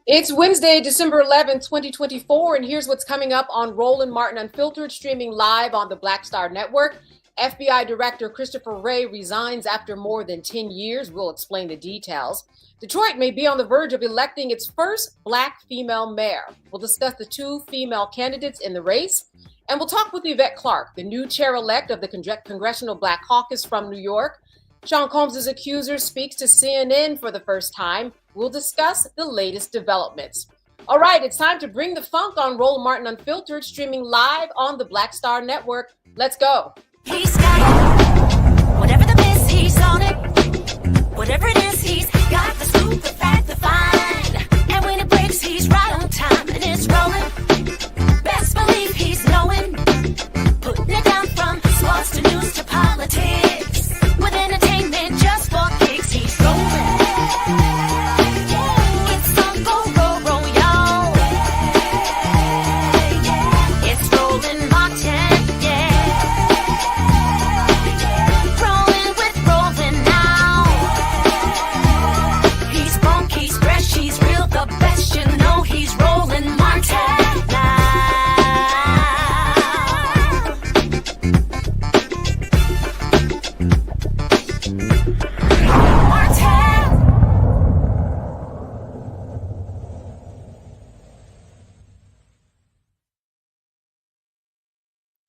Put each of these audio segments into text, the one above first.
It's Wednesday, December 11th, 2024, and here's what's coming up on Roland Martin Unfiltered, streaming live on the Black Star Network. FBI Director Christopher Wray resigns after more than 10 years. We'll explain the details. Detroit may be on the verge of electing its first Black female mayor. We'll discuss the two female candidates in the race. And we'll talk with Yvette Clarke, the new chair-elect of the Congressional Black Caucus from New York. Sean Combs' accuser speaks to CNN for the first time. We'll discuss the latest developments. All right, it's time to bring the funk on Roland Martin Unfiltered, streaming live on the Black Star Network. Let's go. He's got it. Whatever the miss, he's on it. Whatever it is, he's got the scoop, the fact, the find. And when it breaks, he's right on time and it's rolling. Best believe he's knowing. Putting it down from sports to news to politics. With entertainment just for kicks, he's rolling. It's on go, roll, y'all. It's Roland Martin, rolling with Roland now. He's funk, he's fresh, he's real, the best, you know he's Roland Martin now.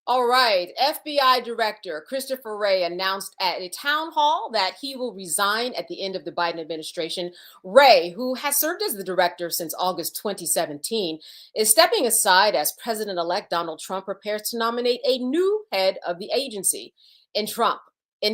All right, FBI Director Christopher Wray announced at a town hall that he will resign at the end of the Biden administration. Wray, who has served as the director since August 2017, is stepping aside as President-elect Donald Trump prepares to nominate a new head of the agency. In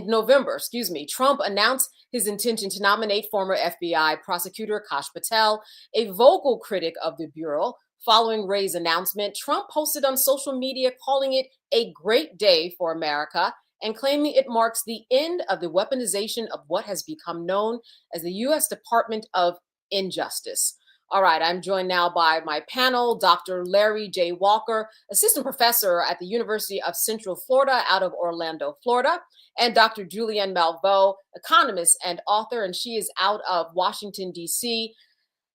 November, Trump announced his intention to nominate former FBI prosecutor Kash Patel, a vocal critic of the Bureau. Following Wray's announcement, Trump posted on social media calling it a great day for America and claiming it marks the end of the weaponization of what has become known as the U.S. Department of Injustice. All right, I'm joined now by my panel, Dr. Larry J. Walker, assistant professor at the University of Central Florida out of Orlando, Florida, and Dr. Julianne Malveaux, economist and author, and she is out of Washington, D.C.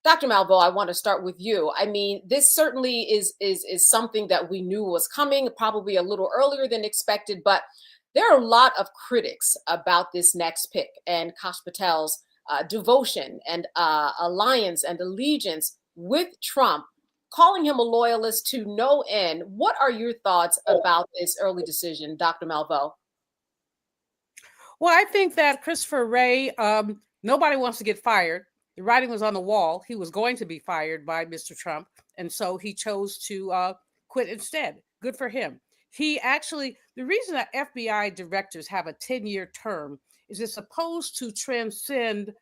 Dr. Malveaux, I want to start with you. I mean, this certainly is something that we knew was coming, probably a little earlier than expected, but there are a lot of critics about this next pick and Kash Patel's devotion and alliance and allegiance with Trump, calling him a loyalist to no end. What are your thoughts about this early decision, Dr. Malveaux? Well, I think that Christopher Wray, nobody wants to get fired. The writing was on the wall. He was going to be fired by Mr. Trump. And so he chose to quit instead. Good for him. The reason that FBI directors have a 10-year term is it's supposed to transcend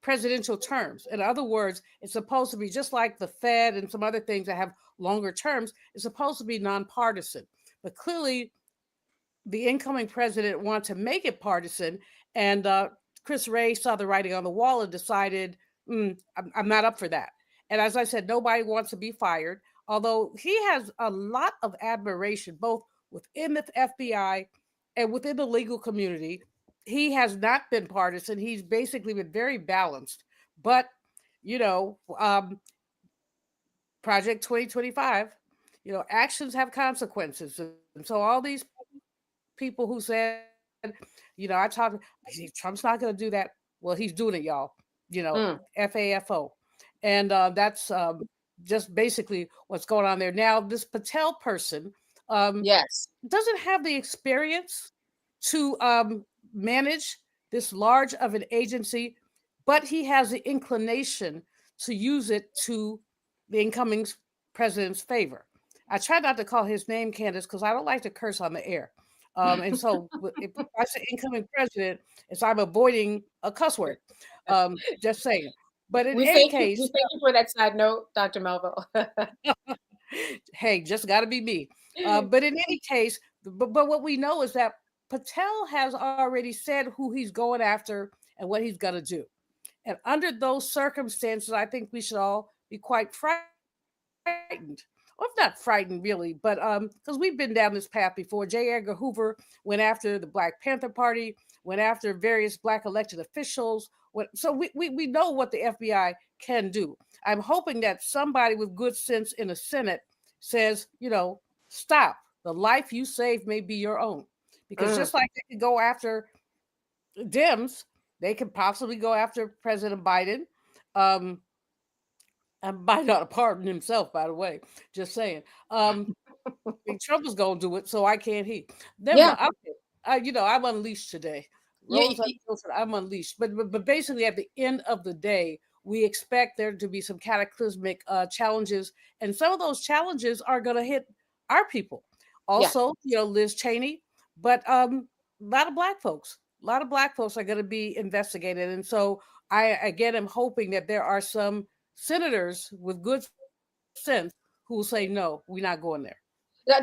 presidential terms. In other words, it's supposed to be just like the Fed and some other things that have longer terms. It's supposed to be nonpartisan. But clearly, the incoming president wanted to make it partisan. And Chris Wray saw the writing on the wall and decided, I'm not up for that. And as I said, nobody wants to be fired, although he has a lot of admiration, both within the FBI and within the legal community. He has not been partisan. He's basically been very balanced. But, Project 2025, actions have consequences. And so all these people who said, Trump's not going to do that. Well, he's doing it, y'all. FAFO. And that's just basically what's going on there. Now, this Patel person doesn't have the experience to manage this large of an agency, but he has the inclination to use it to the incoming president's favor. I try not to call his name, Candace, because I don't like to curse on the air. And so if I say incoming president, it's I'm avoiding a cuss word. Just saying. But in any case, thank you for that side note, Dr. Malveaux. Hey, just got to be me. But in any case, but what we know is that Patel has already said who he's going after and what he's going to do. And under those circumstances, I think we should all be quite frightened. Well, I'm not frightened really, but because we've been down this path before. J. Edgar Hoover went after the Black Panther Party, went after various Black elected officials. So we know what the FBI can do. I'm hoping that somebody with good sense in the Senate says, stop. The life you save may be your own. Because just like they could go after Dems, they could possibly go after President Biden. And Biden ought to pardon himself, by the way. Just saying. Trump is going to do it, so I can't he. Yeah. I'm unleashed today. Rose, I'm unleashed. But basically, at the end of the day, we expect there to be some cataclysmic challenges, and some of those challenges are going to hit our people. Also, Liz Cheney, but a lot of black folks. A lot of black folks are going to be investigated, and so I again am hoping that there are some senators with good sense who will say, no, we're not going there.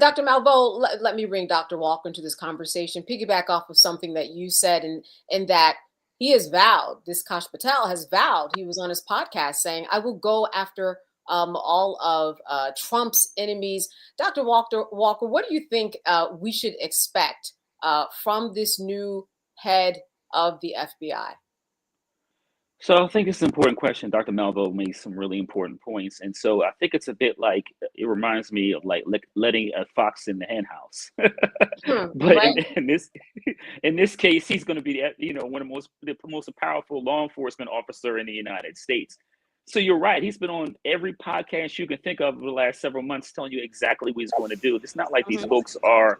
Dr. Malveaux, let me bring Dr. Walker into this conversation, piggyback off of something that you said, and that he has vowed, this Kash Patel has vowed, he was on his podcast saying, I will go after all of Trump's enemies. Dr. Walker, what do you think we should expect from this new head of the FBI? So I think it's an important question. Dr. Malveaux made some really important points. And so I think it's a bit like, it reminds me of like letting a fox in the hen house. But right. in this case, he's going to be, one of the most powerful law enforcement officer in the United States. So you're right. He's been on every podcast you can think of over the last several months, telling you exactly what he's going to do. It's not like these folks are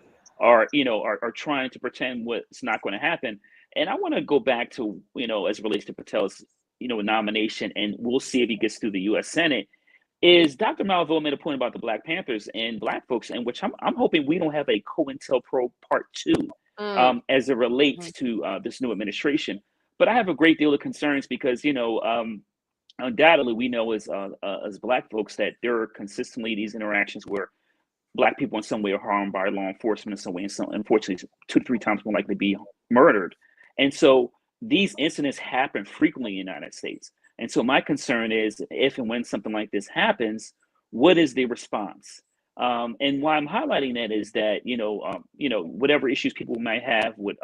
trying to pretend what's not going to happen. And I want to go back to, as it relates to Patel's, nomination, and we'll see if he gets through the U.S. Senate, is Dr. Malveaux made a point about the Black Panthers and Black folks, in which I'm hoping we don't have a COINTELPRO Part 2 as it relates to this new administration. But I have a great deal of concerns because, undoubtedly we know as Black folks that there are consistently these interactions where Black people in some way are harmed by law enforcement in some way, and some, unfortunately, 2 to 3 times more likely to be murdered. And so these incidents happen frequently in the United States. And so my concern is if and when something like this happens, what is the response? And why I'm highlighting that is that, whatever issues people might have with,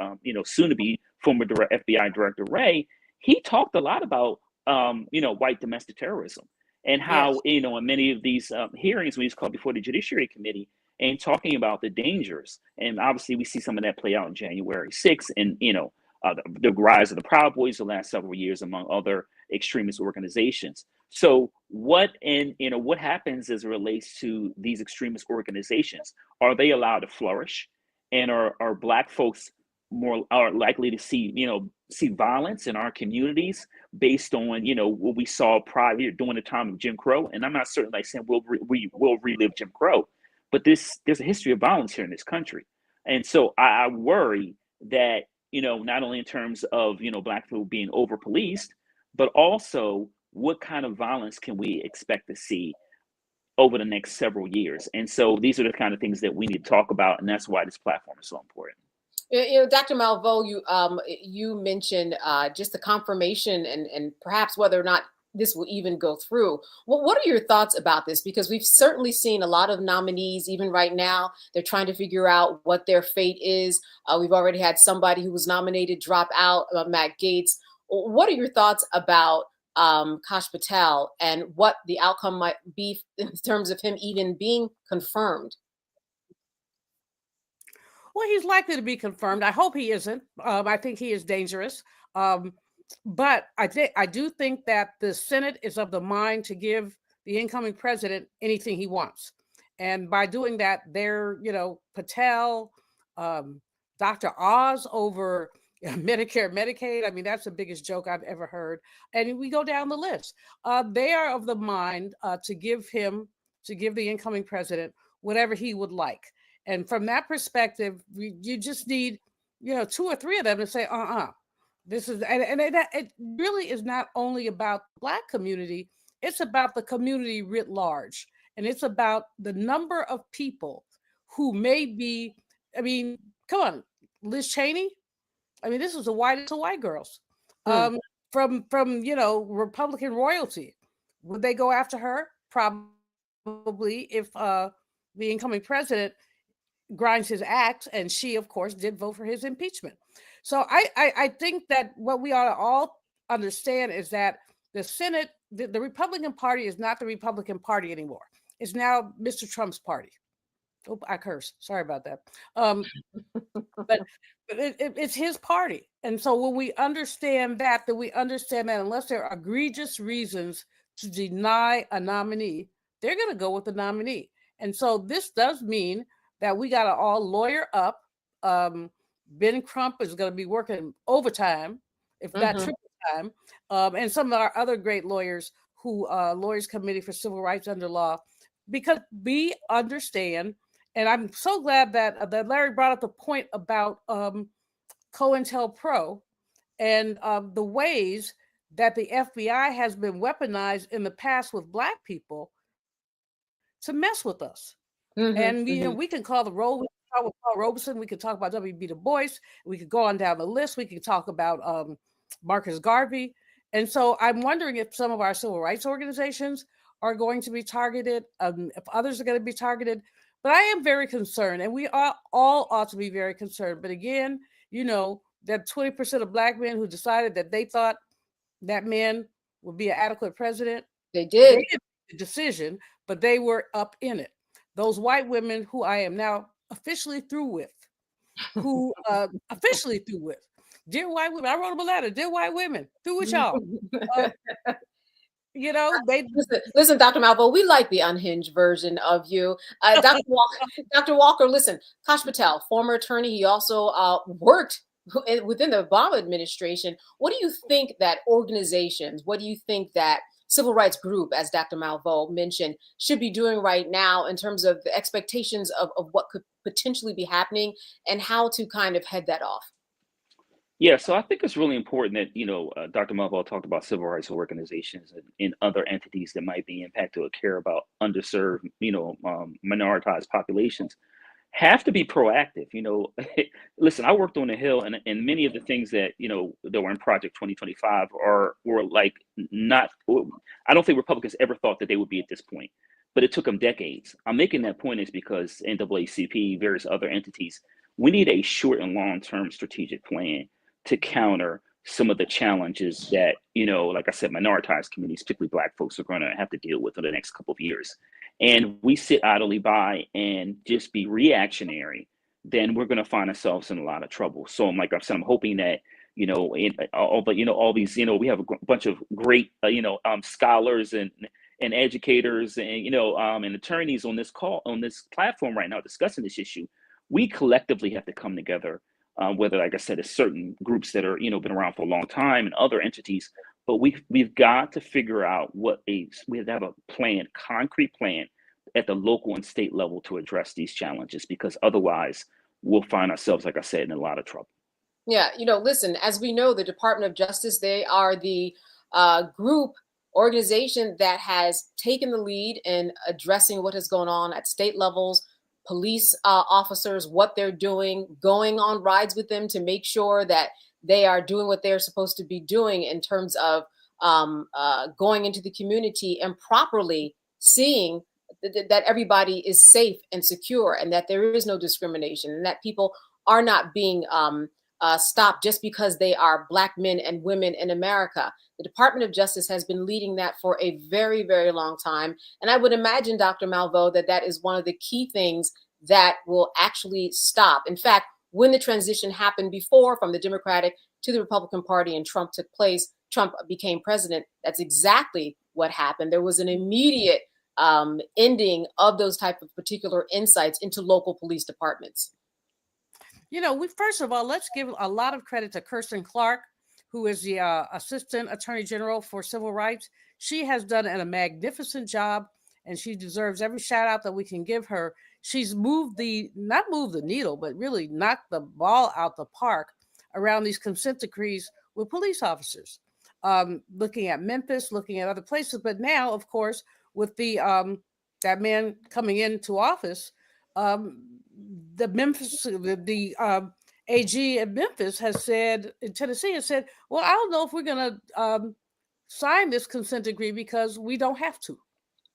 soon to be former FBI Director Ray, he talked a lot about, white domestic terrorism and how, in many of these hearings when he's called before the Judiciary Committee and talking about the dangers. And obviously we see some of that play out on January 6th and, the rise of the Proud Boys the last several years, among other extremist organizations. So what happens as it relates to these extremist organizations? Are they allowed to flourish? And are Black folks are likely to see violence in our communities based on, what we saw prior during the time of Jim Crow? And I'm not certainly like saying we'll relive Jim Crow, but there's a history of violence here in this country. And so I worry that, not only in terms of, Black people being over policed, but also what kind of violence can we expect to see over the next several years? And so these are the kind of things that we need to talk about. And that's why this platform is so important. Dr. Malveaux, you mentioned just the confirmation and perhaps whether or not this will even go through. Well, what are your thoughts about this? Because we've certainly seen a lot of nominees, even right now, they're trying to figure out what their fate is. We've already had somebody who was nominated drop out, Matt Gaetz. What are your thoughts about Kash Patel and what the outcome might be in terms of him even being confirmed? Well, he's likely to be confirmed. I hope he isn't. I think he is dangerous. But I do think that the Senate is of the mind to give the incoming president anything he wants. And by doing that, they're, Patel, Dr. Oz over Medicare, Medicaid. I mean, that's the biggest joke I've ever heard. And we go down the list. They are of the mind to give the incoming president whatever he would like. And from that perspective, you just need, 2 or 3 of them to say, this is, and it really is not only about the Black community, it's about the community writ large. And it's about the number of people who may be, come on, Liz Cheney. This is the whitest of white girls. From Republican royalty. Would they go after her? Probably, if the incoming president grinds his axe, and she, of course, did vote for his impeachment. So I think that what we ought to all understand is that the Senate, the Republican Party is not the Republican Party anymore. It's now Mr. Trump's party. Oh, I curse. Sorry about that. But it's his party. And so when we understand that, we understand that unless there are egregious reasons to deny a nominee, they're going to go with the nominee. And so this does mean that we got to all lawyer up. Ben Crump is going to be working overtime, if not triple time. And some of our other great lawyers who Lawyers Committee for Civil Rights Under Law, because we understand. And I'm so glad that Larry brought up the point about COINTELPRO and the ways that the FBI has been weaponized in the past with Black people to mess with us. And we can call the role. We can talk about Paul Robeson. We can talk about W.B. Du Bois. We could go on down the list. We can talk about Marcus Garvey. And so I'm wondering if some of our civil rights organizations are going to be targeted, if others are going to be targeted. But I am very concerned, and we all ought to be very concerned. But again, that 20% of Black men who decided that they thought that man would be an adequate president, they did make the decision, but they were up in it. Those white women who I am now officially through with, dear white women, I wrote them a letter, dear white women, through with y'all. They listen, Dr. Malvo, we like the unhinged version of you. Dr. Walker, listen, Kash Patel, former attorney, he also worked within the Obama administration. What do you think that organizations, what do you think that civil rights group, as Dr. Malvo mentioned, should be doing right now in terms of the expectations of what could potentially be happening and how to kind of head that off? Yeah, so I think it's really important that, Dr. Malvo talked about civil rights organizations and other entities that might be impacted or care about underserved, minoritized populations have to be proactive. Listen, I worked on the Hill, and many of the things that, that were in Project 2025 were like not, I don't think Republicans ever thought that they would be at this point, but it took them decades. I'm making that point is because NAACP, various other entities, we need a short and long-term strategic plan to counter some of the challenges that, like I said, minoritized communities, particularly Black folks, are going to have to deal with in the next couple of years. And we sit idly by and just be reactionary, then we're going to find ourselves in a lot of trouble. So like I said, I'm hoping that, all these, we have a bunch of great, scholars and educators and, and attorneys on this platform right now discussing this issue. We collectively have to come together. Whether, like I said, it's certain groups that are, been around for a long time and other entities, but we've got to figure out we have to have a plan, concrete plan at the local and state level to address these challenges, because otherwise we'll find ourselves, like I said, in a lot of trouble. Yeah, listen, as we know, the Department of Justice, they are the organization that has taken the lead in addressing what is going on at state levels. Police officers, what they're doing, going on rides with them to make sure that they are doing what they're supposed to be doing in terms of going into the community and properly seeing that everybody is safe and secure and that there is no discrimination and that people are not being stopped just because they are Black men and women in America. The Department of Justice has been leading that for a very, very long time. And I would imagine, Dr. Malvo, that is one of the key things that will actually stop. In fact, when the transition happened before from the Democratic to the Republican Party and Trump took place, Trump became president, that's exactly what happened. There was an immediate ending of those type of particular insights into local police departments. First of all, let's give a lot of credit to Kirsten Clark, who is the Assistant Attorney General for Civil Rights. She has done a magnificent job, and she deserves every shout out that we can give her. She's not moved the needle, but really knocked the ball out the park around these consent decrees with police officers, looking at Memphis, looking at other places. But now, of course, with the that man coming into office, the AG in Memphis has said, in Tennessee, has said, well, I don't know if we're going to sign this consent decree because we don't have to.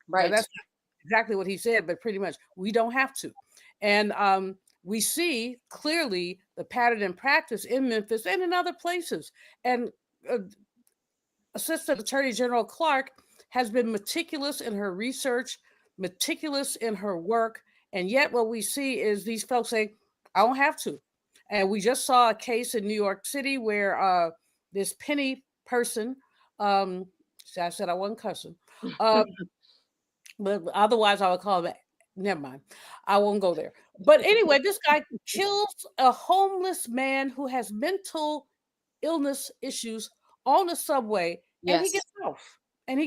Right. Now, that's exactly what he said, but pretty much we don't have to. And we see clearly the pattern and practice in Memphis and in other places. And Assistant Attorney General Clark has been meticulous in her research, meticulous in her work, and yet what we see is these folks say, I don't have to. And we just saw a case in New York City where this Penny person, I said I wasn't cussing, but otherwise I would call it, never mind, I won't go there. But anyway, this guy kills a homeless man who has mental illness issues on the subway, and he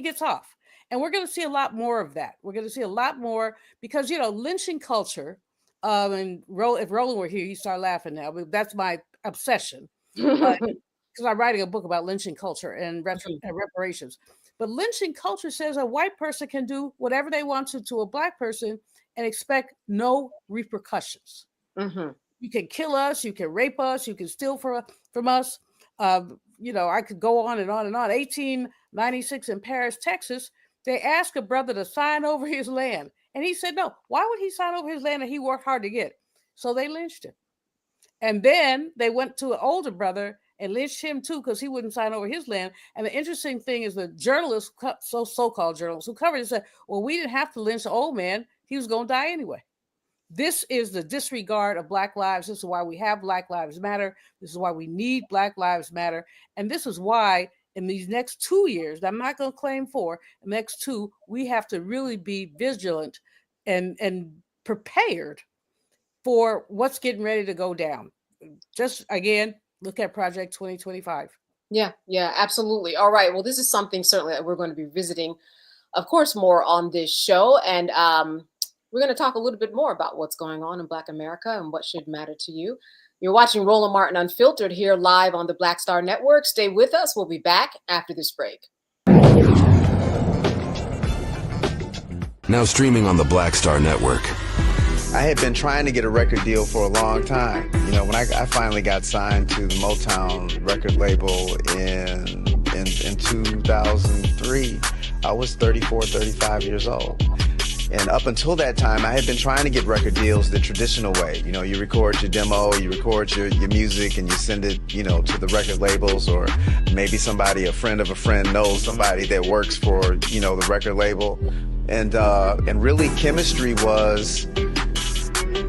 gets off. And we're going to see a lot more of that. We're going to see a lot more because, lynching culture, and if Roland were here, he'd start laughing now, but that's my obsession. Because I'm writing a book about lynching culture and reparations. But lynching culture says a white person can do whatever they want to a black person and expect no repercussions. Mm-hmm. You can kill us, you can rape us, you can steal from us. I could go on and on and on. 1896 in Paris, Texas, they asked a brother to sign over his land. And he said, no, why would he sign over his land that he worked hard to get? So they lynched him. And then they went to an older brother and lynched him too because he wouldn't sign over his land. And the interesting thing is the journalists, so-called journalists who covered it said, well, we didn't have to lynch the old man. He was going to die anyway. This is the disregard of Black lives. This is why we have Black Lives Matter. This is why we need Black Lives Matter. And this is why in these next 2 years, I'm not going to claim 4, the next 2, we have to really be vigilant and prepared for what's getting ready to go down. Just again, look at Project 2025. Yeah, absolutely. All right. Well, this is something certainly that we're going to be visiting, of course, more on this show. And we're going to talk a little bit more about what's going on in Black America and what should matter to you. You're watching Roland Martin Unfiltered here live on the Black Star Network. Stay with us. We'll be back after this break. Now streaming on the Black Star Network. I had been trying to get a record deal for a long time. When I finally got signed to the Motown record label in 2003, I was 34, 35 years old. And up until that time, I had been trying to get record deals the traditional way. You record your demo, you record your music, and you send it, to the record labels, or maybe a friend of a friend knows somebody that works for, the record label. And really chemistry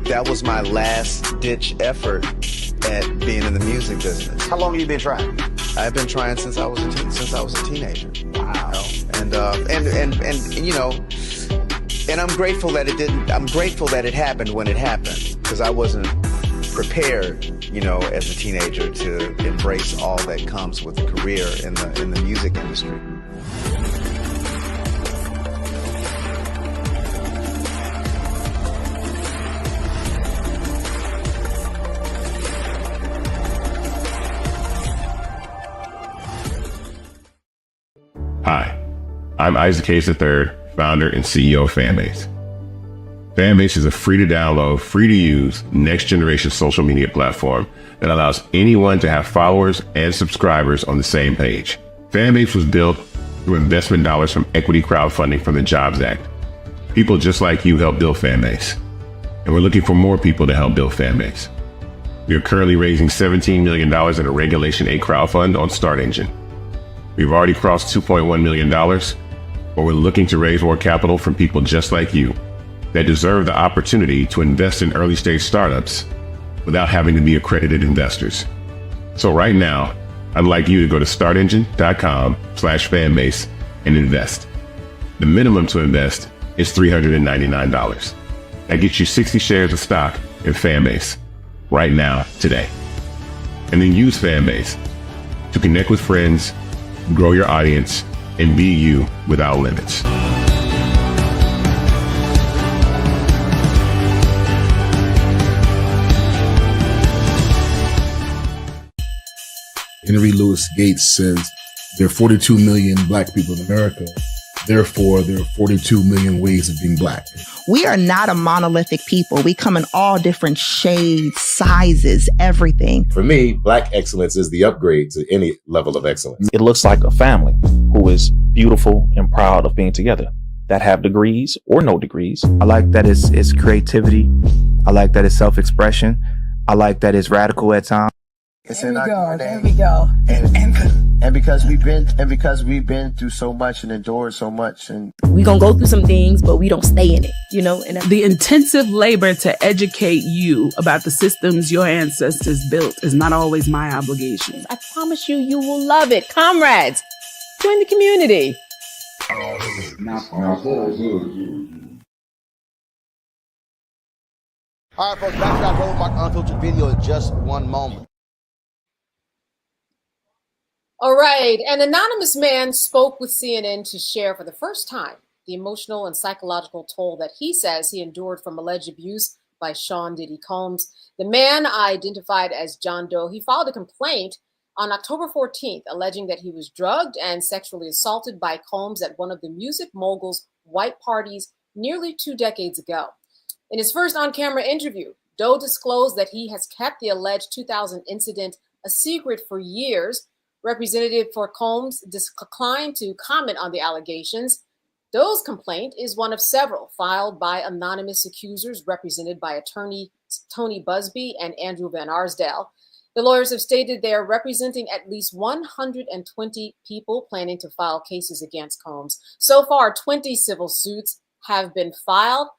that was my last ditch effort at being in the music business. How long have you been trying? I've been trying since I was a teenager. Wow. And I'm grateful that it didn't. I'm grateful that it happened when it happened, because I wasn't prepared, as a teenager to embrace all that comes with a career in the music industry. Hi, I'm Isaac Hayes III, founder and CEO of Fanbase. Fanbase is a free-to-download, free-to-use, next-generation social media platform that allows anyone to have followers and subscribers on the same page. Fanbase was built through investment dollars from equity crowdfunding from the Jobs Act. People just like you help build Fanbase, and we're looking for more people to help build Fanbase. We are currently raising $17 million in a Regulation A crowdfund on StartEngine. We've already crossed $2.1 million, but we're looking to raise more capital from people just like you that deserve the opportunity to invest in early stage startups without having to be accredited investors. So right now, I'd like you to go to startengine.com/fanbase and invest. The minimum to invest is $399. That gets you 60 shares of stock in Fanbase right now, today. And then use Fanbase to connect with friends, grow your audience, and be you without limits. Henry Louis Gates says there are 42 million black people in America. Therefore, there are 42 million ways of being black. We are not a monolithic people. We come in all different shades, sizes, everything. For me, black excellence is the upgrade to any level of excellence. It looks like a family who is beautiful and proud of being together, that have degrees or no degrees. I like that it's creativity. I like that it's self-expression. I like that it's radical at times. There we go. And because we've been through so much and endured so much, and we gonna go through some things, but we don't stay in it, you know. And the intensive labor to educate you about the systems your ancestors built is not always my obligation. I promise you, you will love it. Comrades, join the community. All right, folks, back to that Road Mark Unfiltered video in just one moment. All right, an anonymous man spoke with CNN to share for the first time the emotional and psychological toll that he says he endured from alleged abuse by Sean Diddy Combs. The man, identified as John Doe, he filed a complaint on October 14th, alleging that he was drugged and sexually assaulted by Combs at one of the music mogul's white parties nearly 2 decades ago. In his first on-camera interview, Doe disclosed that he has kept the alleged 2000 incident a secret for years. Representative for Combs declined to comment on the allegations. Doe's complaint is one of several filed by anonymous accusers represented by attorney Tony Busby and Andrew Van Arsdale. The lawyers have stated they are representing at least 120 people planning to file cases against Combs. So far, 20 civil suits have been filed.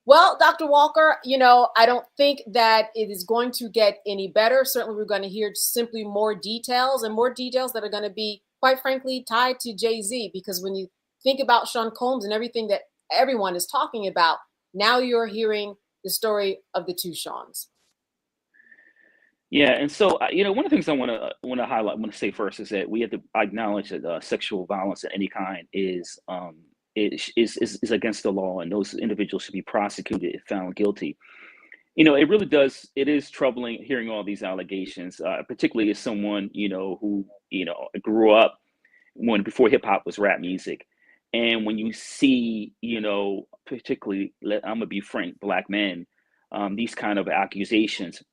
Well, Dr. Walker, you know, I don't think that it is going to get any better. Certainly, we're going to hear simply more details that are going to be, quite frankly, tied to Jay-Z. Because when you think about Sean Combs and everything that everyone is talking about, now you're hearing the story of the two Seans. Yeah, and so you know, one of the things I want to highlight, want to say first is that we have to acknowledge that sexual violence of any kind is against the law, and those individuals should be prosecuted if found guilty. You know, it is troubling hearing all these allegations, particularly as someone, you know, who, you know, grew up before hip hop was rap music. And when you see, you know, particularly, I'm gonna be frank, Black men, these kind of accusations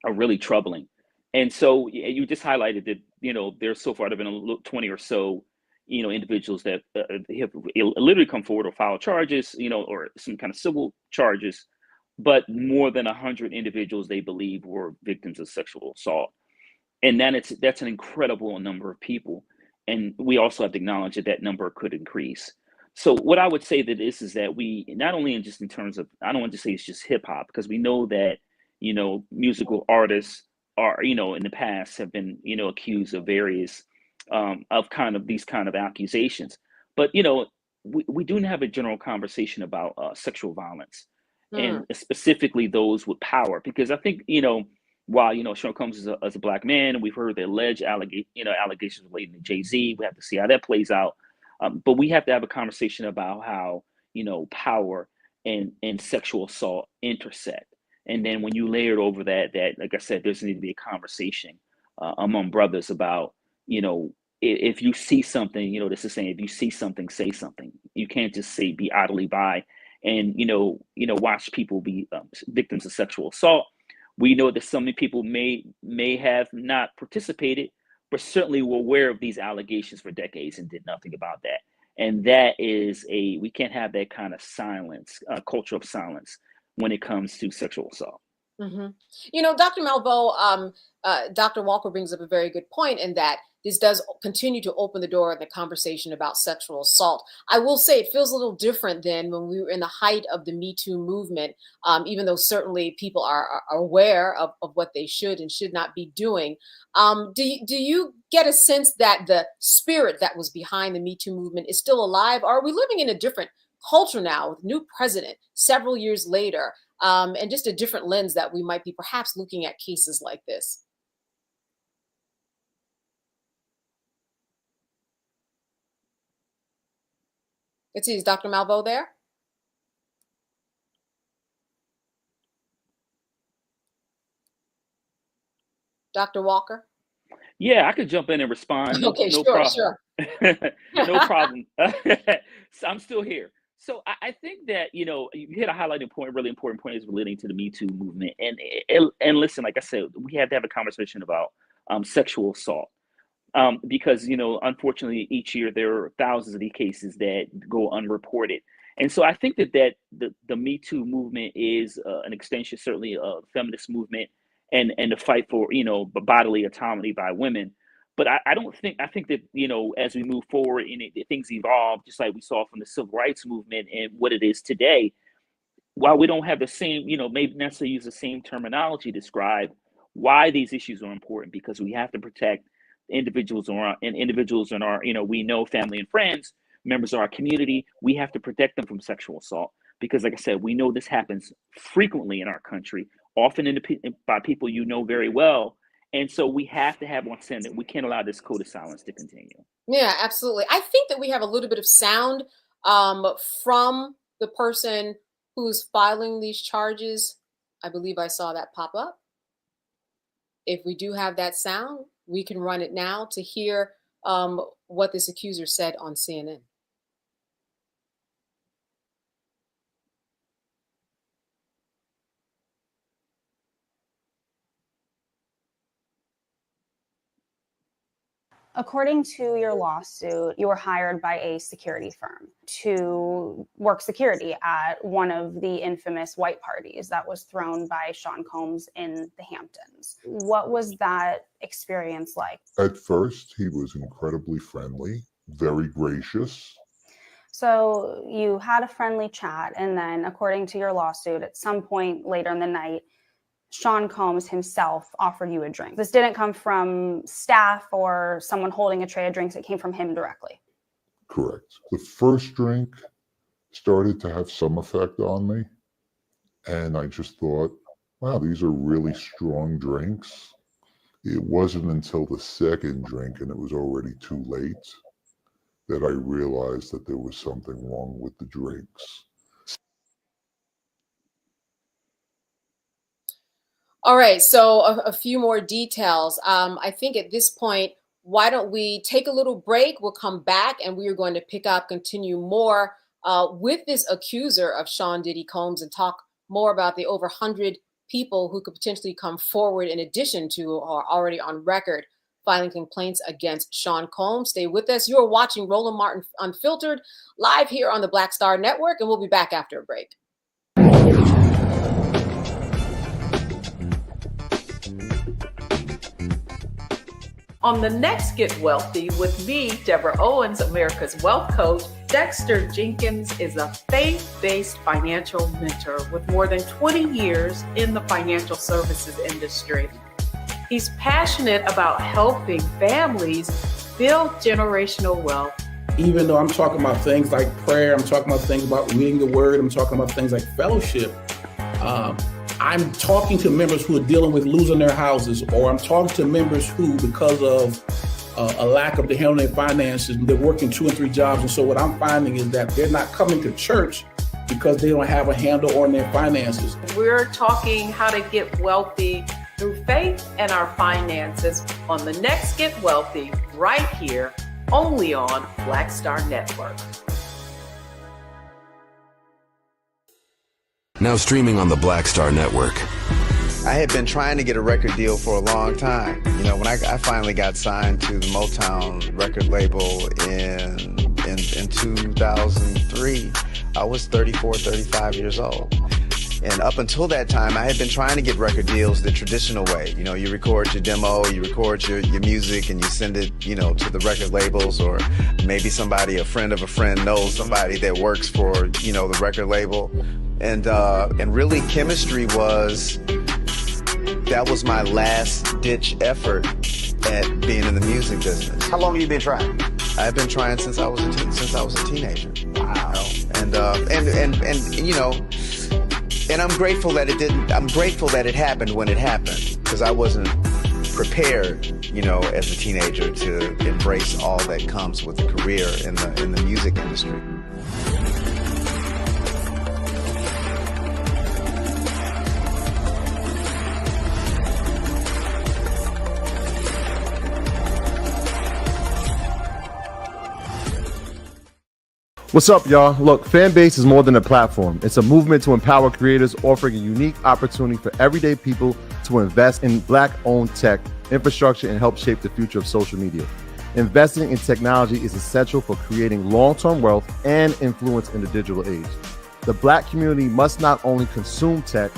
are really troubling. And so you just highlighted that, you know, there's so far there have been 20 or so, you know, individuals that have literally come forward or filed charges, you know, or some kind of civil charges, but more than 100 individuals they believe were victims of sexual assault. And then that's an incredible number of people. And we also have to acknowledge that that number could increase. So what I would say that is that we, not only in terms of, I don't want to say it's just hip hop, because we know that, you know, musical artists are, you know, in the past have been, you know, accused of various of kind of these kind of accusations. But, you know, we do have a general conversation about sexual violence and specifically those with power, because I think, you know, while, you know, Sean Combs is a Black man, and we've heard the alleged allegations relating to Jay-Z, we have to see how that plays out. But we have to have a conversation about how, you know, power and sexual assault intersect. And then when you layer it over that, like I said, there's need to be a conversation among brothers about, you know, if you see something, you know, this is saying, if you see something, say something. You can't just be idly by and, you know, watch people be victims of sexual assault. We know that so many people may have not participated, but certainly were aware of these allegations for decades and did nothing about that. And that is we can't have that kind of silence, culture of silence when it comes to sexual assault. Mm-hmm. You know, Dr. Malveaux, Dr. Walker brings up a very good point in that this does continue to open the door in the conversation about sexual assault. I will say it feels a little different than when we were in the height of the Me Too movement, even though certainly people are aware of what they should and should not be doing. Do you get a sense that the spirit that was behind the Me Too movement is still alive? Or are we living in a different culture now with a new president several years later, and just a different lens that we might be perhaps looking at cases like this? Let's see, is Dr. Malveaux there? Dr. Walker? Yeah, I could jump in and respond. Okay, no sure, problem. sure. No problem. So I'm still here. So I think that, you know, you hit a highlighting point, really important point is relating to the Me Too movement. And listen, like I said, we have to have a conversation about sexual assault. Because, you know, unfortunately, each year there are thousands of these cases that go unreported. And so I think that the Me Too movement is an extension, certainly, of feminist movement and the fight for, you know, bodily autonomy by women. But I think that, as we move forward and things evolve, just like we saw from the civil rights movement and what it is today, while we don't have the same, maybe necessarily use the same terminology to describe why these issues are important, because we have to protect individuals in our, we know, family and friends, members of our community. We have to protect them from sexual assault because, like I said, we know this happens frequently in our country, often by people very well. And so we have to have on send that we can't allow this code of silence to continue. Yeah, absolutely. I think that we have a little bit of sound from the person who's filing these charges. I believe I saw that pop up. If we do have that sound, we can run it now to hear what this accuser said on CNN. According to your lawsuit, you were hired by a security firm to work security at one of the infamous white parties that was thrown by Sean Combs in the Hamptons. What was that experience like? At first, he was incredibly friendly, very gracious. So you had a friendly chat, and then, according to your lawsuit, at some point later in the night, Sean Combs himself offered you a drink. This didn't come from staff or someone holding a tray of drinks. It came from him directly. Correct. The first drink started to have some effect on me. And I just thought, wow, these are really strong drinks. It wasn't until the second drink, and it was already too late, that I realized that there was something wrong with the drinks. All right, so a few more details. I think at this point, why don't we take a little break? We'll come back and we are going to continue more with this accuser of Sean Diddy Combs and talk more about the over 100 people who could potentially come forward in addition to or already on record filing complaints against Sean Combs. Stay with us. You're watching Roland Martin Unfiltered live here on the Black Star Network, and we'll be back after a break. On the next Get Wealthy with me, Deborah Owens, America's Wealth Coach, Dexter Jenkins is a faith-based financial mentor with more than 20 years in the financial services industry. He's passionate about helping families build generational wealth. Even though I'm talking about things like prayer, I'm talking about things about reading the word, I'm talking about things like fellowship, I'm talking to members who are dealing with losing their houses, or I'm talking to members who, because of a lack of the handling their finances, they're working 2 and 3 jobs. And so what I'm finding is that they're not coming to church because they don't have a handle on their finances. We're talking how to get wealthy through faith and our finances on the next Get Wealthy right here, only on Black Star Network. Now streaming on the Black Star Network. I had been trying to get a record deal for a long time. You know, when I finally got signed to the Motown record label in 2003, I was 34, 35 years old. And up until that time, I had been trying to get record deals the traditional way. You know, you record your demo, you record your music, and you send it, to the record labels, or maybe a friend of a friend knows somebody that works for, the record label. And really chemistry that was my last ditch effort at being in the music business. How long have you been trying? I've been trying since I was a teenager. Wow. And I'm grateful that it didn't. I'm grateful that it happened when it happened, because I wasn't prepared, as a teenager to embrace all that comes with a career in the music industry. What's up, y'all? Look, Fanbase is more than a platform. It's a movement to empower creators, offering a unique opportunity for everyday people to invest in Black-owned tech, infrastructure, and help shape the future of social media. Investing in technology is essential for creating long-term wealth and influence in the digital age. The Black community must not only consume tech,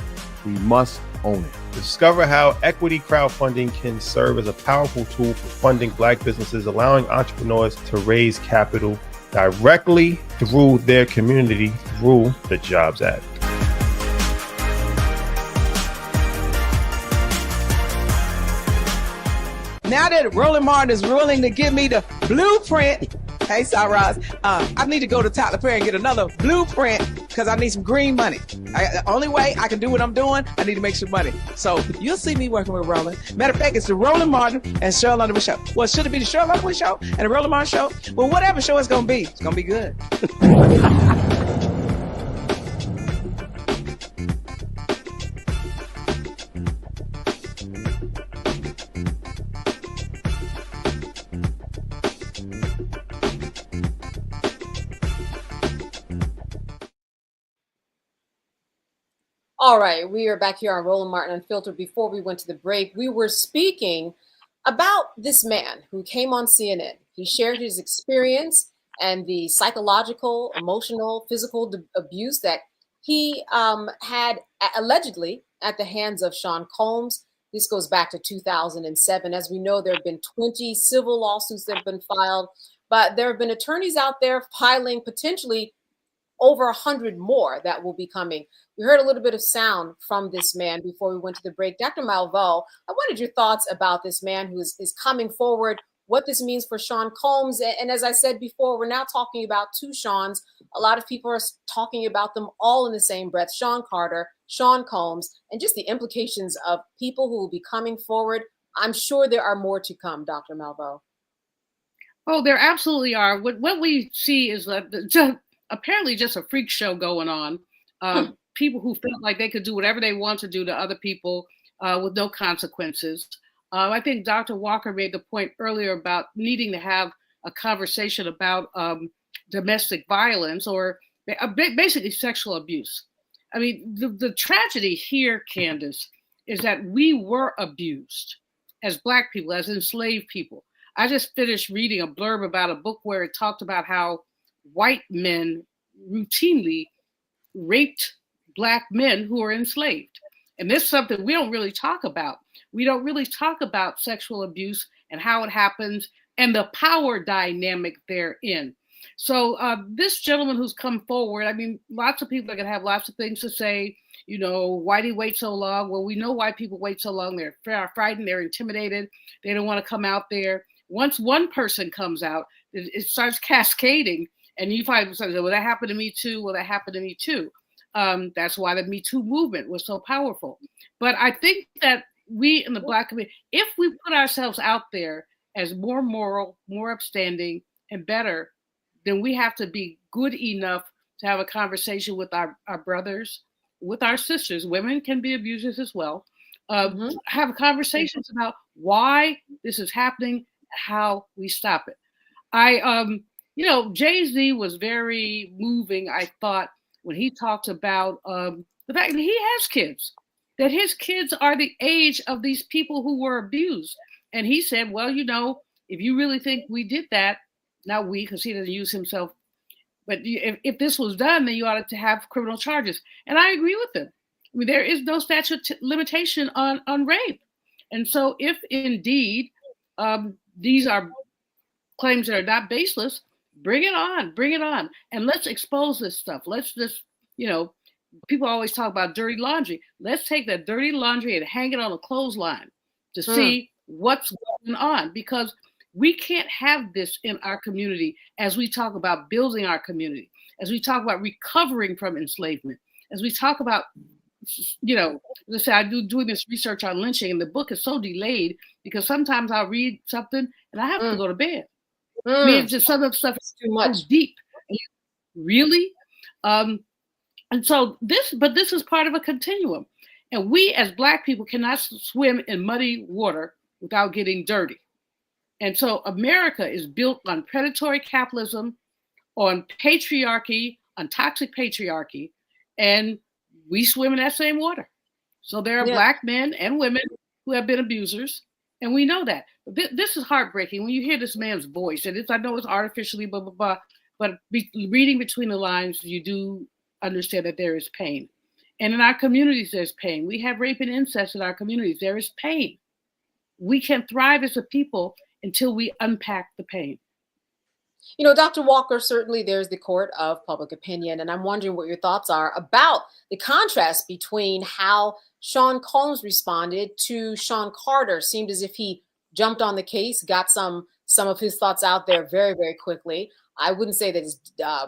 we must own it. Discover how equity crowdfunding can serve as a powerful tool for funding Black businesses, allowing entrepreneurs to raise capital directly through their community through the Jobs Act. Now that Roland Martin is willing to give me the blueprint, hey, Cyrus, I need to go to Tyler Perry and get another blueprint because I need some green money. The only way I can do what I'm doing, I need to make some money. So you'll see me working with Roland. Matter of fact, it's the Roland Martin and Cheryl Underwood show. Well, should it be the Cheryl Underwood show and the Roland Martin show? Well, whatever show it's going to be good. All right, we are back here on Roland Martin Unfiltered. Before we went to the break, we were speaking about this man who came on CNN. He shared his experience and the psychological, emotional, physical abuse that he had allegedly at the hands of Sean Combs. This goes back to 2007. As we know, there have been 20 civil lawsuits that have been filed, but there have been attorneys out there filing potentially over 100 more that will be coming. We heard a little bit of sound from this man before we went to the break. Dr. Malveaux, I wanted your thoughts about this man who is coming forward, what this means for Sean Combs. And as I said before, we're now talking about two Seans. A lot of people are talking about them all in the same breath: Sean Carter, Sean Combs, and just the implications of people who will be coming forward. I'm sure there are more to come, Dr. Malveaux. Oh, there absolutely are. What we see is apparently just a freak show going on. People who felt like they could do whatever they want to do to other people with no consequences. I think Dr. Walker made the point earlier about needing to have a conversation about domestic violence or basically sexual abuse. I mean, the tragedy here, Candace, is that we were abused as Black people, as enslaved people. I just finished reading a blurb about a book where it talked about how white men routinely raped Black men who are enslaved. And this is something we don't really talk about. We don't really talk about sexual abuse and how it happens and the power dynamic therein. So this gentleman who's come forward, I mean, lots of people are going to have lots of things to say. You know, why do you wait so long? Well, we know why people wait so long. They're frightened. They're intimidated. They don't want to come out there. Once one person comes out, it starts cascading. And you find, well, that happened to me too. Well, that happened to me too. That's why the Me Too movement was so powerful. But I think that we in the Black community, if we put ourselves out there as more moral, more upstanding, and better, then we have to be good enough to have a conversation with our brothers, with our sisters. Women can be abusers as well. Have conversations about why this is happening, how we stop it. You know, Jay-Z was very moving, I thought, when he talked about the fact that he has kids, that his kids are the age of these people who were abused. And he said, well, you know, if you really think we did that, not we, because he doesn't use himself, but if this was done, then you ought to have criminal charges. And I agree with him. I mean, there is no statute limitation on rape. And so if indeed these are claims that are not baseless, bring it on. And let's expose this stuff. Let's just, you know, people always talk about dirty laundry. Let's take that dirty laundry and hang it on a clothesline to see what's going on, because we can't have this in our community as we talk about building our community, as we talk about recovering from enslavement, as we talk about, you know, let's say doing this research on lynching, and the book is so delayed because sometimes I'll read something and I have to go to bed. I mean, it's just some of the stuff is too much deep. Really? And so this is part of a continuum. And we as Black people cannot swim in muddy water without getting dirty. And so America is built on predatory capitalism, on patriarchy, on toxic patriarchy, and we swim in that same water. So there are Black men and women who have been abusers, and we know that. This is heartbreaking when you hear this man's voice, and I know it's artificially blah, blah, blah, but reading between the lines, you do understand that there is pain. And in our communities, there's pain. We have rape and incest in our communities. There is pain. We can thrive as a people until we unpack the pain. You know, Dr. Walker, certainly there's the court of public opinion, and I'm wondering what your thoughts are about the contrast between how Sean Combs responded to Sean Carter. Seemed as if he jumped on the case, got some of his thoughts out there very, very quickly. I wouldn't say that his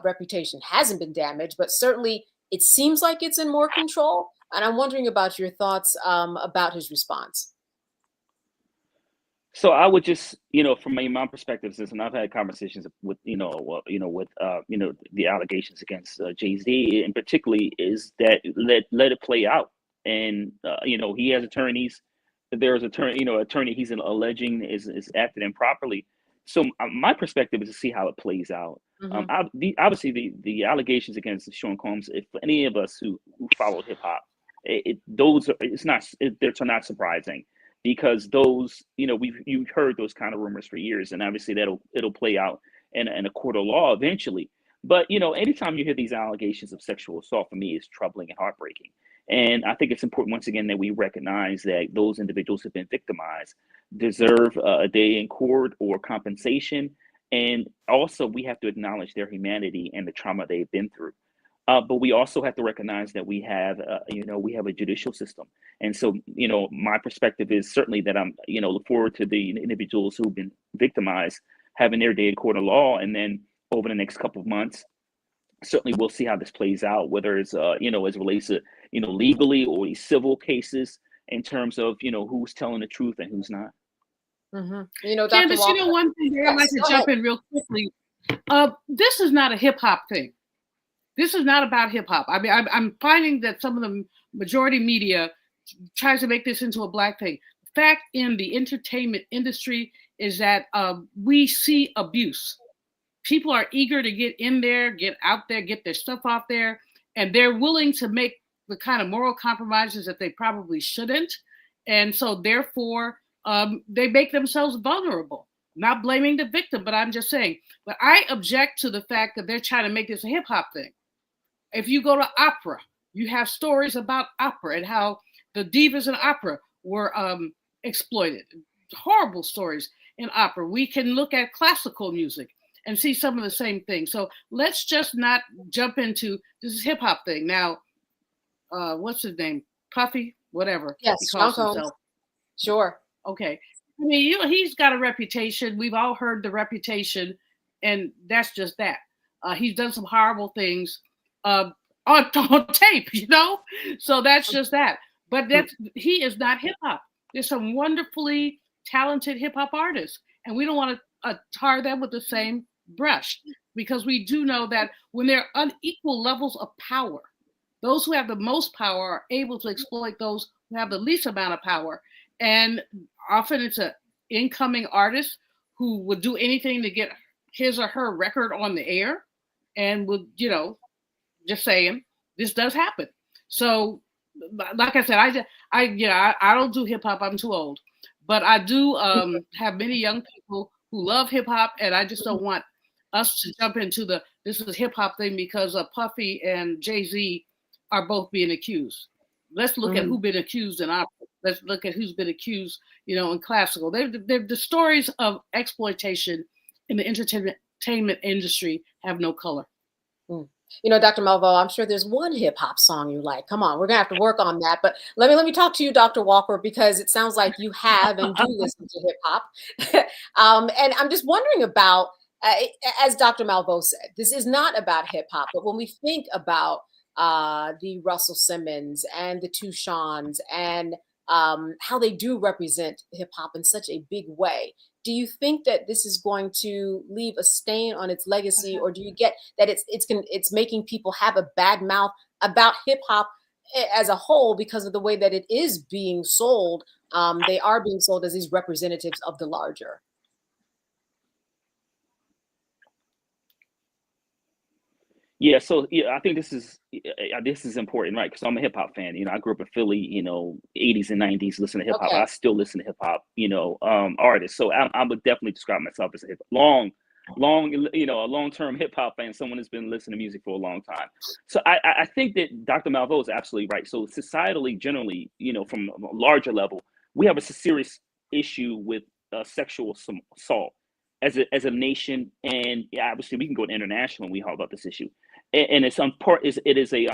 reputation hasn't been damaged, but certainly it seems like it's in more control. And I'm wondering about your thoughts about his response. So I would just, from my perspective, and I've had conversations with, with the allegations against Jay-Z, and particularly is that let it play out. And he has attorneys. There's attorney he's alleging is acted improperly. So my perspective is to see how it plays out. Mm-hmm. Obviously, the allegations against Sean Combs, if any of us who followed hip hop, they're not surprising. Because those, you've heard those kind of rumors for years, and obviously it'll play out in a court of law eventually. But anytime you hear these allegations of sexual assault, for me, is troubling and heartbreaking. And I think it's important once again that we recognize that those individuals who've been victimized deserve a day in court or compensation, and also we have to acknowledge their humanity and the trauma they've been through. But we also have to recognize that we have a judicial system. And so, my perspective is certainly that I'm, look forward to the individuals who've been victimized having their day in court of law. And then over the next couple of months, certainly we'll see how this plays out, whether it's, as it relates to, legally or these civil cases in terms of, who's telling the truth and who's not. Mm-hmm. Dr. Candace, Walker, one thing I'd like to jump in real quickly. This is not a hip hop thing. This is not about hip hop. I mean, I'm finding that some of the majority media tries to make this into a black thing. The fact in the entertainment industry is that we see abuse. People are eager to get in there, get out there, get their stuff out there, and they're willing to make the kind of moral compromises that they probably shouldn't. And so therefore, they make themselves vulnerable. Not blaming the victim, but I'm just saying. But I object to the fact that they're trying to make this a hip hop thing. If you go to opera, you have stories about opera and how the divas in opera were exploited. Horrible stories in opera. We can look at classical music and see some of the same things. So let's just not jump into this is hip hop thing. Now, what's his name? Puffy, whatever. Yes, he calls himself. Sure. Okay. I mean, he's got a reputation. We've all heard the reputation, and that's just that. He's done some horrible things. On tape, so that's just that. But he is not hip hop. There's some wonderfully talented hip hop artists, and we don't want to tar them with the same brush, because we do know that when there are unequal levels of power, those who have the most power are able to exploit those who have the least amount of power. And often it's an incoming artist who would do anything to get his or her record on the air, and would, just saying, this does happen. So, like I said, I don't do hip hop. I'm too old, but I do have many young people who love hip hop, and I just don't want us to jump into this is hip hop thing because Puffy and Jay-Z are both being accused. Let's look at who's been accused in opera. Let's look at who's been accused, in classical. They're the stories of exploitation in the entertainment industry have no color. Dr. Malveaux, I'm sure there's one hip hop song you like. Come on, we're gonna have to work on that. But let me talk to you, Dr. Walker, because it sounds like you have and do listen to hip hop. And I'm just wondering about, as Dr. Malveaux said, this is not about hip hop. But when we think about the Russell Simmons and the Two Seans and how they do represent hip hop in such a big way, do you think that this is going to leave a stain on its legacy, or do you get that it's making people have a bad mouth about hip hop as a whole because of the way that it is being sold? They are being sold as these representatives of the larger. Yeah, so I think this is important, right? Because I'm a hip hop fan. I grew up in Philly, 80s and 90s, listen to hip hop. Okay. I still listen to hip hop, artists. So I would definitely describe myself as a long a long-term hip hop fan, someone who's been listening to music for a long time. So I think that Dr. Malveaux is absolutely right. So societally, generally, from a larger level, we have a serious issue with sexual assault as a nation, and obviously we can go international when we talk about this issue. And it is a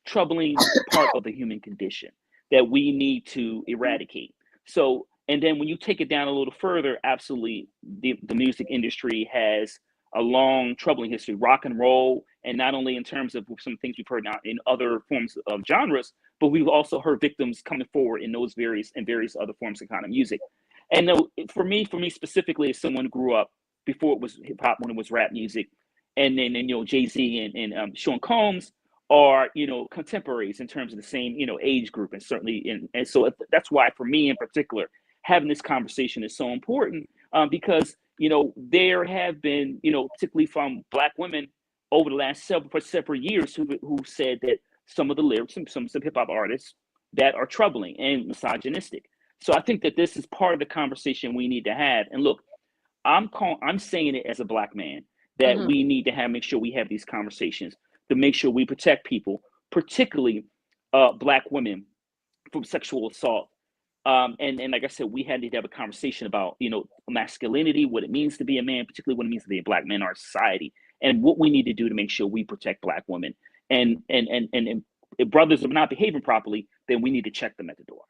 troubling part of the human condition that we need to eradicate. So, and then when you take it down a little further, absolutely, the music industry has a long, troubling history, rock and roll, and not only in terms of some things we've heard now in other forms of genres, but we've also heard victims coming forward in those various other forms of kind of music. And for me specifically, as someone who grew up before it was hip hop, when it was rap music, and then Jay-Z and Sean Combs are contemporaries in terms of the same age group, and certainly and so that's why for me in particular, having this conversation is so important, because there have been particularly from Black women over the last several years who said that some of the lyrics and some hip hop artists that are troubling and misogynistic. So I think that this is part of the conversation we need to have. And look, I'm saying it as a Black man that we need to make sure we have these conversations to make sure we protect people, particularly Black women, from sexual assault. And like I said, we had to have a conversation about masculinity, what it means to be a man, particularly what it means to be a Black man in our society, and what we need to do to make sure we protect Black women. And if brothers are not behaving properly, then we need to check them at the door.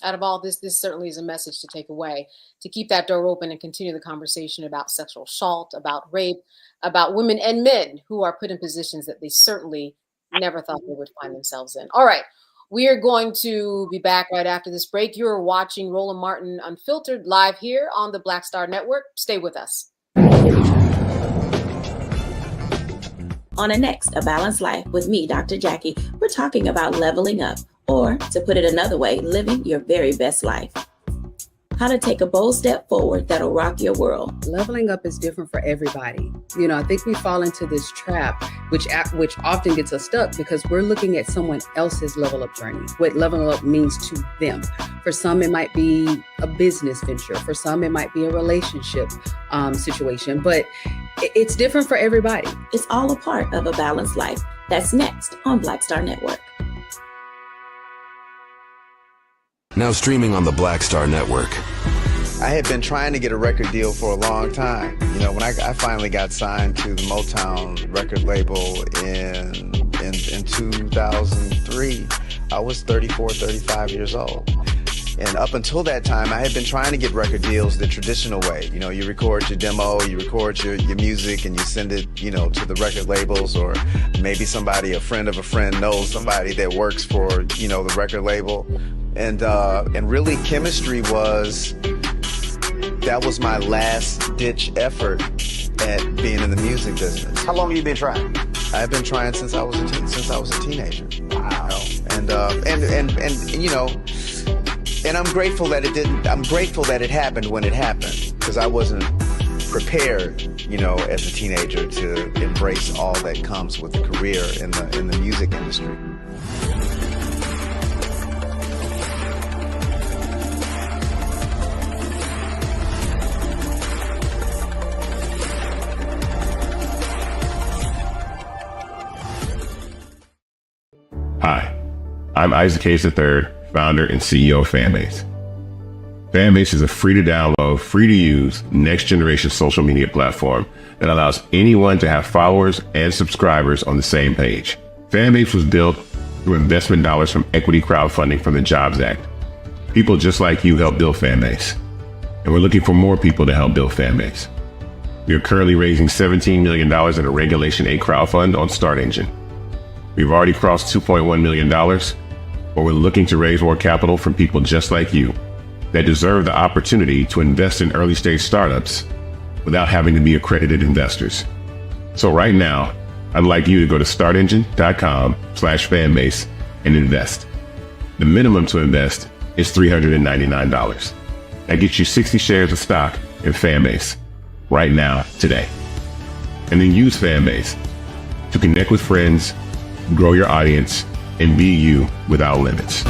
Out of all this certainly is a message to take away, to keep that door open and continue the conversation about sexual assault, about rape, about women and men who are put in positions that they certainly never thought they would find themselves in. All right. We are going to be back right after this break. You're watching Roland Martin Unfiltered live here on the Black Star Network. Stay with us. On the next A Balanced Life with me, Dr. Jackie, we're talking about leveling up, or to put it another way, living your very best life. How to take a bold step forward that'll rock your world. Leveling up is different for everybody. I think we fall into this trap, which often gets us stuck because we're looking at someone else's level up journey, what leveling up means to them. For some, it might be a business venture. For some, it might be a relationship situation, but it's different for everybody. It's all a part of A Balanced Life. That's next on Black Star Network. Now streaming on the Black Star Network. I had been trying to get a record deal for a long time. When I finally got signed to the Motown record label in 2003, I was 34, 35 years old. And up until that time, I had been trying to get record deals the traditional way. You record your demo, you record your music, and you send it, to the record labels, or maybe a friend of a friend knows somebody that works for, the record label. And really chemistry that was my last ditch effort at being in the music business. How long have you been trying? I've been trying since I was a teenager. Wow. And I'm grateful that it didn't. I'm grateful that it happened when it happened, because I wasn't prepared, as a teenager to embrace all that comes with a career in the music industry. Hi, I'm Isaac Hayes III, founder and CEO of Fanbase. Fanbase is a free-to-download, free-to-use, next-generation social media platform that allows anyone to have followers and subscribers on the same page. Fanbase was built through investment dollars from equity crowdfunding from the Jobs Act. People just like you help build Fanbase, and we're looking for more people to help build Fanbase. We are currently raising $17 million in a Regulation A crowdfund on StartEngine. We've already crossed $2.1 million, but we're looking to raise more capital from people just like you that deserve the opportunity to invest in early stage startups without having to be accredited investors. So right now, I'd like you to go to startengine.com/fanbase and invest. The minimum to invest is $399. That gets you 60 shares of stock in Fanbase right now, today. And then use Fanbase to connect with friends, grow your audience, and be you without limits.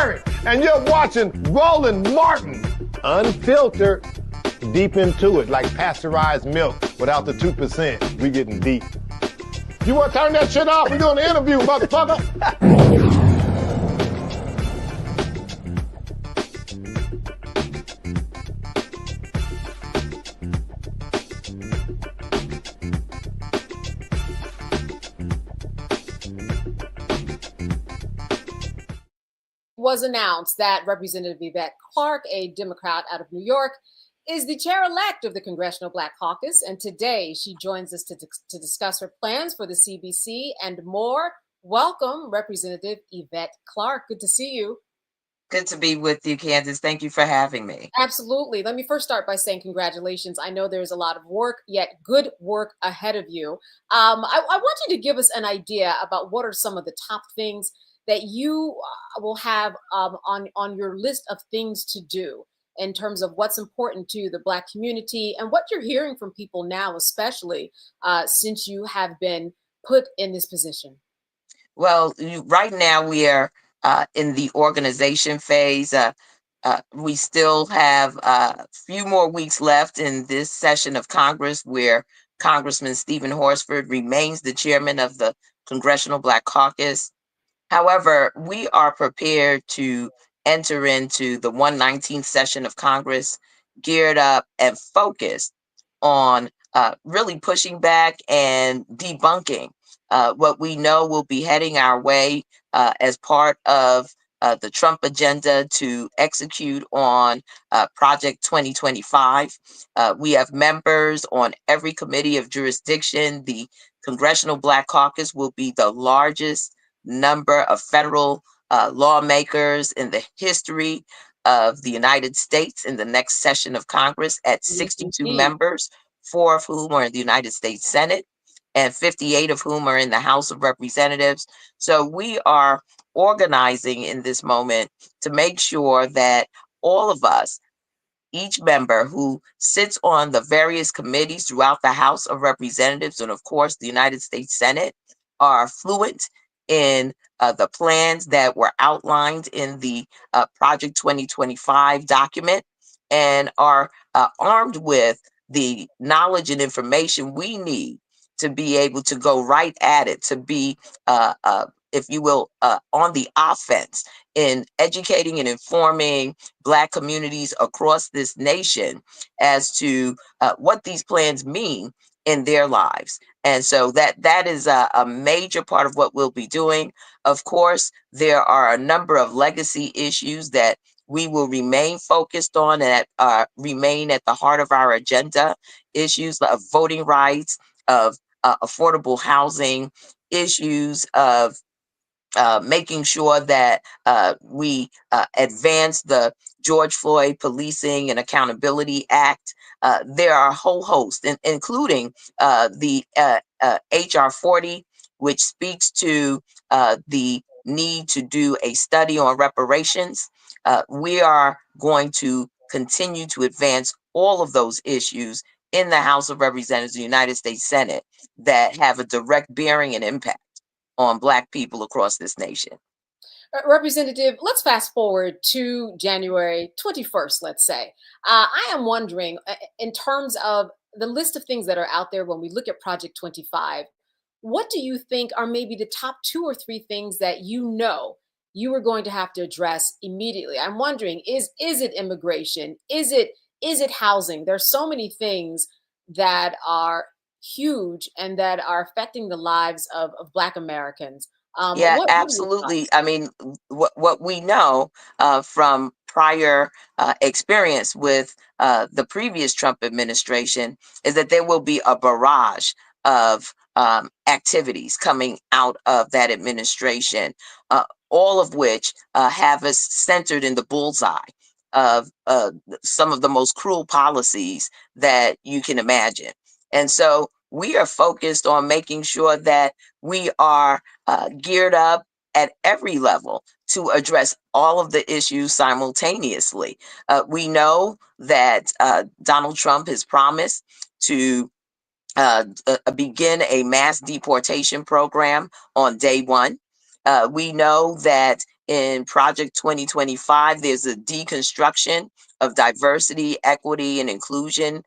Primary, and you're watching Roland Martin, unfiltered, deep into it, like pasteurized milk without the 2%. We getting deep. You want to turn that shit off? We're doing an interview, motherfucker. Was announced that Representative Yvette Clarke, a Democrat out of New York, is the chair-elect of the Congressional Black Caucus, and today she joins us to discuss her plans for the CBC and more. Welcome, Representative Yvette Clarke. Good to see you. Good to be with you, Candace. Thank you for having me. Absolutely. Let me first start by saying congratulations. I know there's a lot of work, yet good work ahead of you. I want you to give us an idea about what are some of the top things that you will have on your list of things to do in terms of what's important to the Black community and what you're hearing from people now, especially since you have been put in this position. Well, right now we are in the organization phase. We still have a few more weeks left in this session of Congress where Congressman Stephen Horsford remains the chairman of the Congressional Black Caucus. However, we are prepared to enter into the 119th session of Congress geared up and focused on really pushing back and debunking what we know will be heading our way as part of the Trump agenda to execute on Project 2025. We have members on every committee of jurisdiction. The Congressional Black Caucus will be the largest number of federal lawmakers in the history of the United States in the next session of Congress at 62 members, 4 of whom are in the United States Senate and 58 of whom are in the House of Representatives. So we are organizing in this moment to make sure that all of us, each member who sits on the various committees throughout the House of Representatives and of course the United States Senate, are fluent in the plans that were outlined in the Project 2025 document and are armed with the knowledge and information we need to be able to go right at it, to be, if you will, on the offense in educating and informing Black communities across this nation as to what these plans mean in their lives. And so that is a major part of what we'll be doing. Of course, there are a number of legacy issues that we will remain focused on and remain at the heart of our agenda, issues of voting rights, of affordable housing, issues of making sure that we advance the George Floyd Policing and Accountability Act. There are a whole host, including the HR 40, which speaks to the need to do a study on reparations. We are going to continue to advance all of those issues in the House of Representatives of the United States Senate that have a direct bearing and impact on Black people across this nation. Representative, let's fast forward to January 21st, let's say. I am wondering, in terms of the list of things that are out there when we look at Project 25, what do you think are maybe the top 2 or 3 things that you know you are going to have to address immediately? I'm wondering, is it immigration? Is it housing? There's so many things that are huge and that are affecting the lives of Black Americans. Yeah, What absolutely. I mean, what we know from prior experience with the previous Trump administration is that there will be a barrage of activities coming out of that administration, all of which have us centered in the bullseye of some of the most cruel policies that you can imagine. And so we are focused on making sure that we are geared up at every level to address all of the issues simultaneously. We know that Donald Trump has promised to begin a mass deportation program on day one. We know that in Project 2025, there's a deconstruction of diversity, equity, and inclusion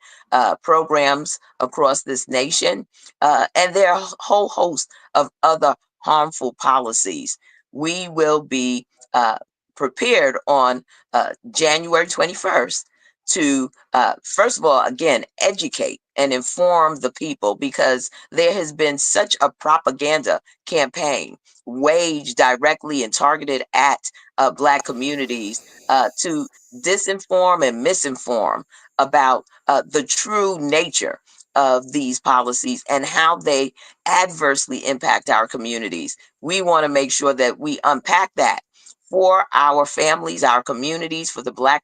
programs across this nation. And there are a whole host of other harmful policies. We will be prepared on January 21st to, first of all, again, educate and inform the people, because there has been such a propaganda campaign waged directly and targeted at Black communities to disinform and misinform about the true nature of these policies and how they adversely impact our communities. We want to make sure that we unpack that for our families, our communities, for the Black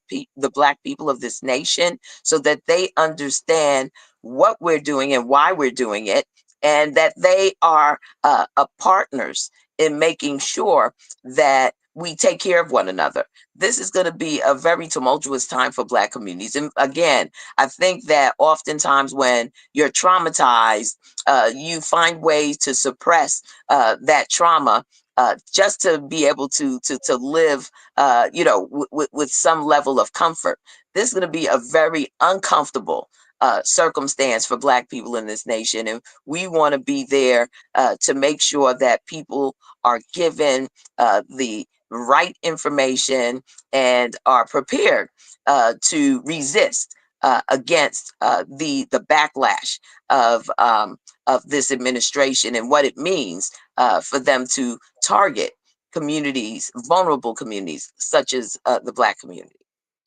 people of this nation, so that they understand what we're doing and why we're doing it, and that they are partners in making sure that we take care of one another. This is going to be a very tumultuous time for Black communities. And again, I think that oftentimes when you're traumatized, you find ways to suppress that trauma just to be able to live, with some level of comfort. This is going to be a very uncomfortable circumstance for Black people in this nation. And we want to be there to make sure that people are given the right information and are prepared to resist against the backlash of this administration and what it means for them to target communities, vulnerable communities, such as the Black community.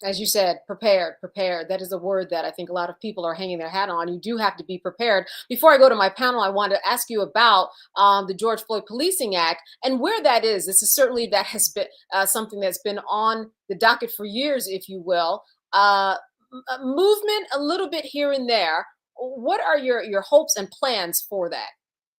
As you said, prepared. That is a word that I think a lot of people are hanging their hat on. You do have to be prepared. Before I go to my panel, I want to ask you about the George Floyd Policing Act and where that is. This is certainly, that has been something that's been on the docket for years, if you will. Movement a little bit here and there. What are your hopes and plans for that?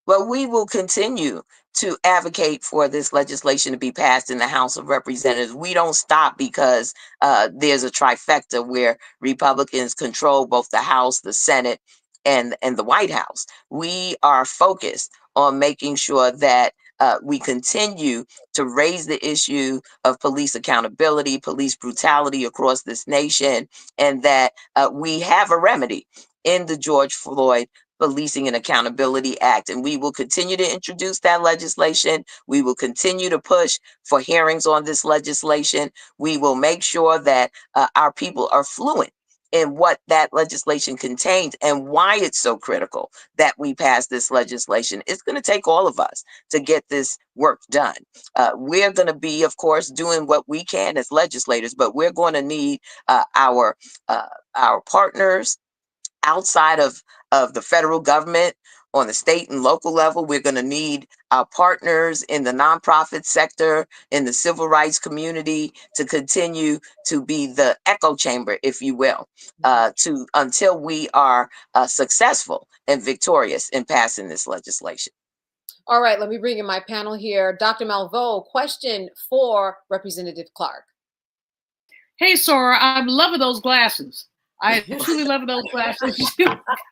Well, we will continue to advocate for this legislation to be passed in the House of Representatives. We don't stop because there's a trifecta where Republicans control both the House, the Senate, and the White House. We are focused on making sure that we continue to raise the issue of police accountability, police brutality across this nation, and that we have a remedy in the George Floyd Policing and Accountability Act. And we will continue to introduce that legislation. We will continue to push for hearings on this legislation. We will make sure that our people are fluent in what that legislation contains and why it's so critical that we pass this legislation. It's going to take all of us to get this work done. We're going to be, of course, doing what we can as legislators, but we're going to need our partners outside of the federal government, on the state and local level. We're going to need our partners in the nonprofit sector, in the civil rights community, to continue to be the echo chamber, if you will, until we are successful and victorious in passing this legislation. All right, let me bring in my panel here. Dr. Malveaux, question for Representative Clark. Hey, Sora, I'm loving those glasses. I truly love those glasses. You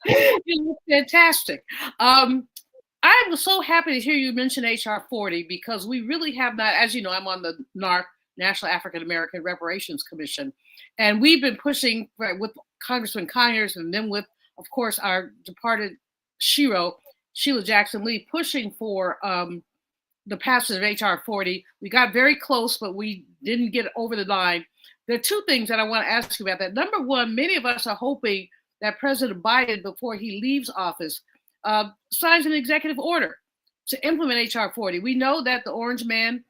look fantastic. I was so happy to hear you mention HR 40 because we really have not, as you know, I'm on the NARC, National African American Reparations Commission, and we've been pushing with Congressman Conyers and then with, of course, our departed Sheila Jackson Lee, pushing for the passage of HR 40. We got very close, but we didn't get over the line. There are two things that I want to ask you about that. Number one, many of us are hoping that President Biden, before he leaves office, signs an executive order to implement HR 40. We know that the Orange Man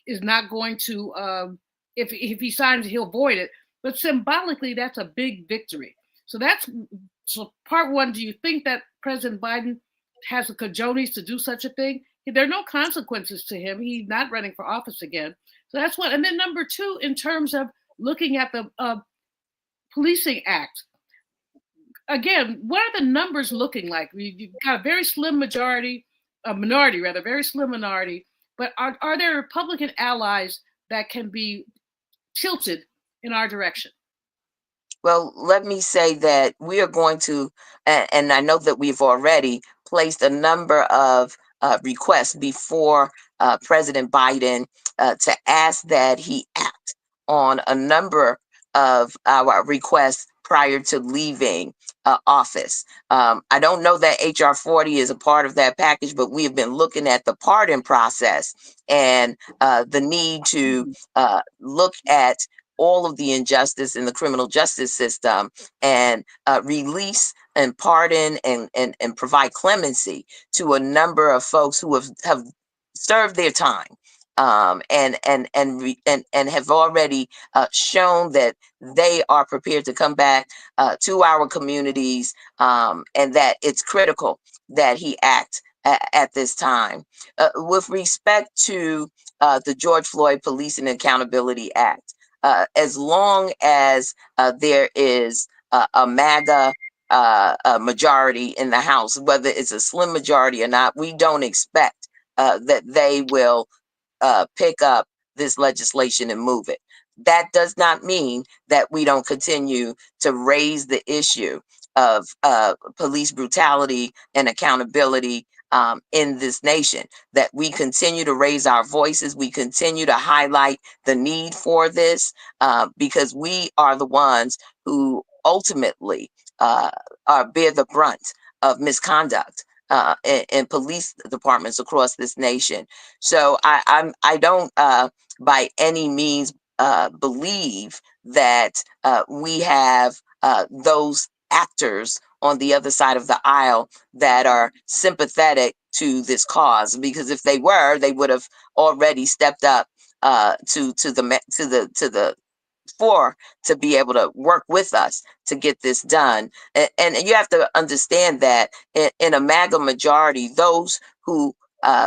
is not going to, if he signs it, he'll void it. But symbolically, that's a big victory. So part one, do you think that President Biden has the cajoles to do such a thing? There are no consequences to him. He's not running for office again. So that's one. And then number two, in terms of looking at the Policing Act, again, what are the numbers looking like? You've got a very slim minority, very slim minority, but are there Republican allies that can be tilted in our direction? Well, let me say that we are going to, and I know that we've already placed a number of request before President Biden to ask that he act on a number of our requests prior to leaving office. I don't know that HR 40 is a part of that package, but we have been looking at the pardon process and the need to look at all of the injustice in the criminal justice system and release and pardon and provide clemency to a number of folks who have served their time and have already shown that they are prepared to come back to our communities, and that it's critical that he act at this time. With respect to the George Floyd Policing and Accountability Act, as long as there is a MAGA majority in the House, whether it's a slim majority or not, we don't expect that they will pick up this legislation and move it. That does not mean that we don't continue to raise the issue of police brutality and accountability in this nation, that we continue to raise our voices, we continue to highlight the need for this, because we are the ones who ultimately bear the brunt of misconduct in police departments across this nation. So I don't by any means believe that we have those actors on the other side of the aisle that are sympathetic to this cause, because if they were, they would have already stepped up to the fore to be able to work with us to get this done. And you have to understand that in a MAGA majority, those who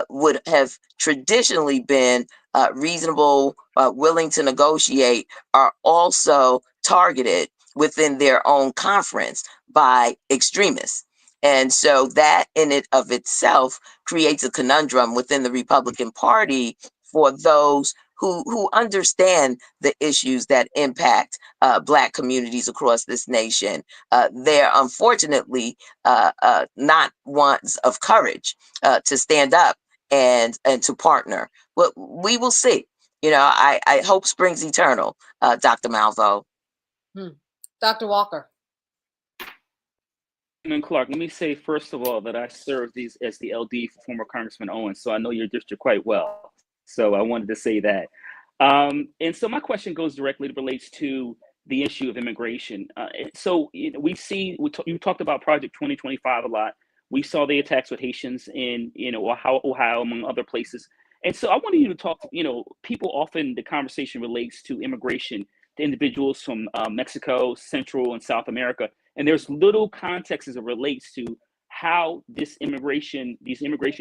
would have traditionally been reasonable, willing to negotiate, are also targeted within their own conference by extremists. And so that in it of itself creates a conundrum within the Republican Party for those who understand the issues that impact Black communities across this nation. They're unfortunately not ones of courage to stand up and to partner. But we will see. You know, I hope springs eternal, Dr. Malvo. Dr. Walker. And Clark, let me say first of all that I served as the LD for former Congressman Owens, so I know your district quite well. So I wanted to say that. And so my question goes directly relates to the issue of immigration. So you know, you talked about Project 2025 a lot. We saw the attacks with Haitians in Ohio, among other places. And so I wanted you to talk. People often, the conversation relates to immigration to individuals from Mexico, Central and South America, and there's little context as it relates to how these immigration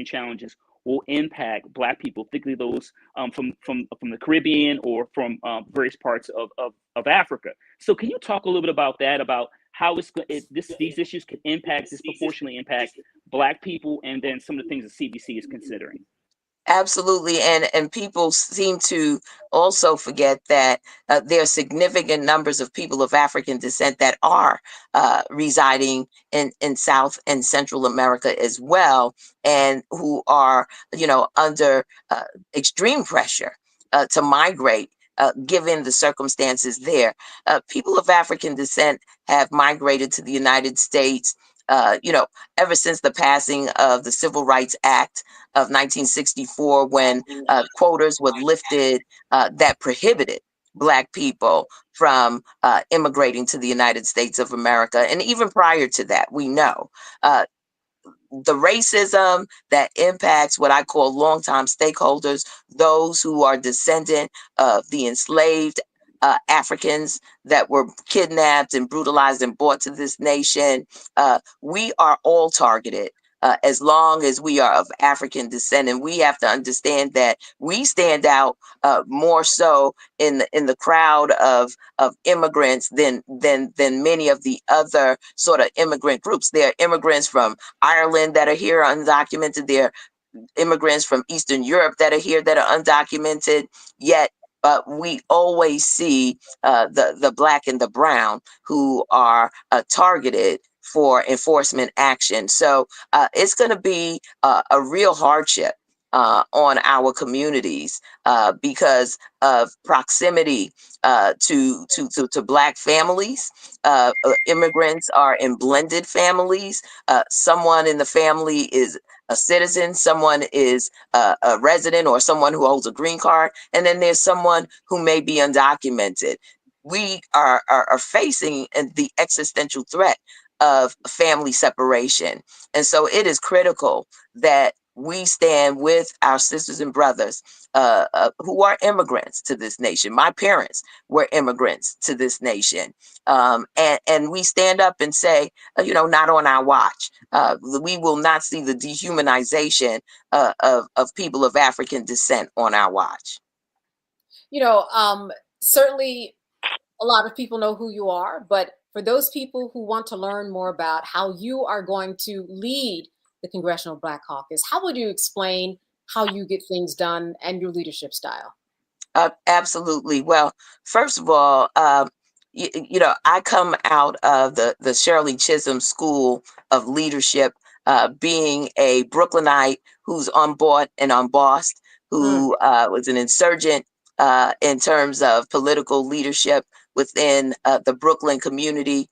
challenges will impact Black people, particularly those from the Caribbean or from various parts of Africa. So can you talk a little bit about that, about how these issues can disproportionately impact Black people, and then some of the things the CBC is considering? Absolutely, and people seem to also forget that there are significant numbers of people of African descent that are residing in South and Central America as well, and who are, under extreme pressure to migrate. Given the circumstances there, people of African descent have migrated to the United States, ever since the passing of the Civil Rights Act of 1964, when quotas were lifted that prohibited Black people from immigrating to the United States of America. And even prior to that, we know the racism that impacts what I call longtime stakeholders, those who are descendant of the enslaved Africans that were kidnapped and brutalized and brought to this nation. We are all targeted as long as we are of African descent, and we have to understand that we stand out more so in the crowd of immigrants than many of the other sort of immigrant groups. There are immigrants from Ireland that are here undocumented. There are immigrants from Eastern Europe that are here that are undocumented. Yet we always see the Black and the brown who are targeted for enforcement action. So it's going to be a real hardship on our communities because of proximity to Black families. Immigrants are in blended families. Someone in the family is a citizen, someone is a resident, or someone who holds a green card, and then there's someone who may be undocumented. We are facing the existential threat of family separation. And so it is critical that we stand with our sisters and brothers who are immigrants to this nation. My parents were immigrants to this nation. And we stand up and say, not on our watch. We will not see the dehumanization of people of African descent on our watch. Certainly a lot of people know who you are, but for those people who want to learn more about how you are going to lead the Congressional Black Caucus, how would you explain how you get things done and your leadership style? Absolutely. Well, first of all, I come out of the Shirley Chisholm School of Leadership, being a Brooklynite who's unbought and unbossed, who was an insurgent in terms of political leadership within the Brooklyn community,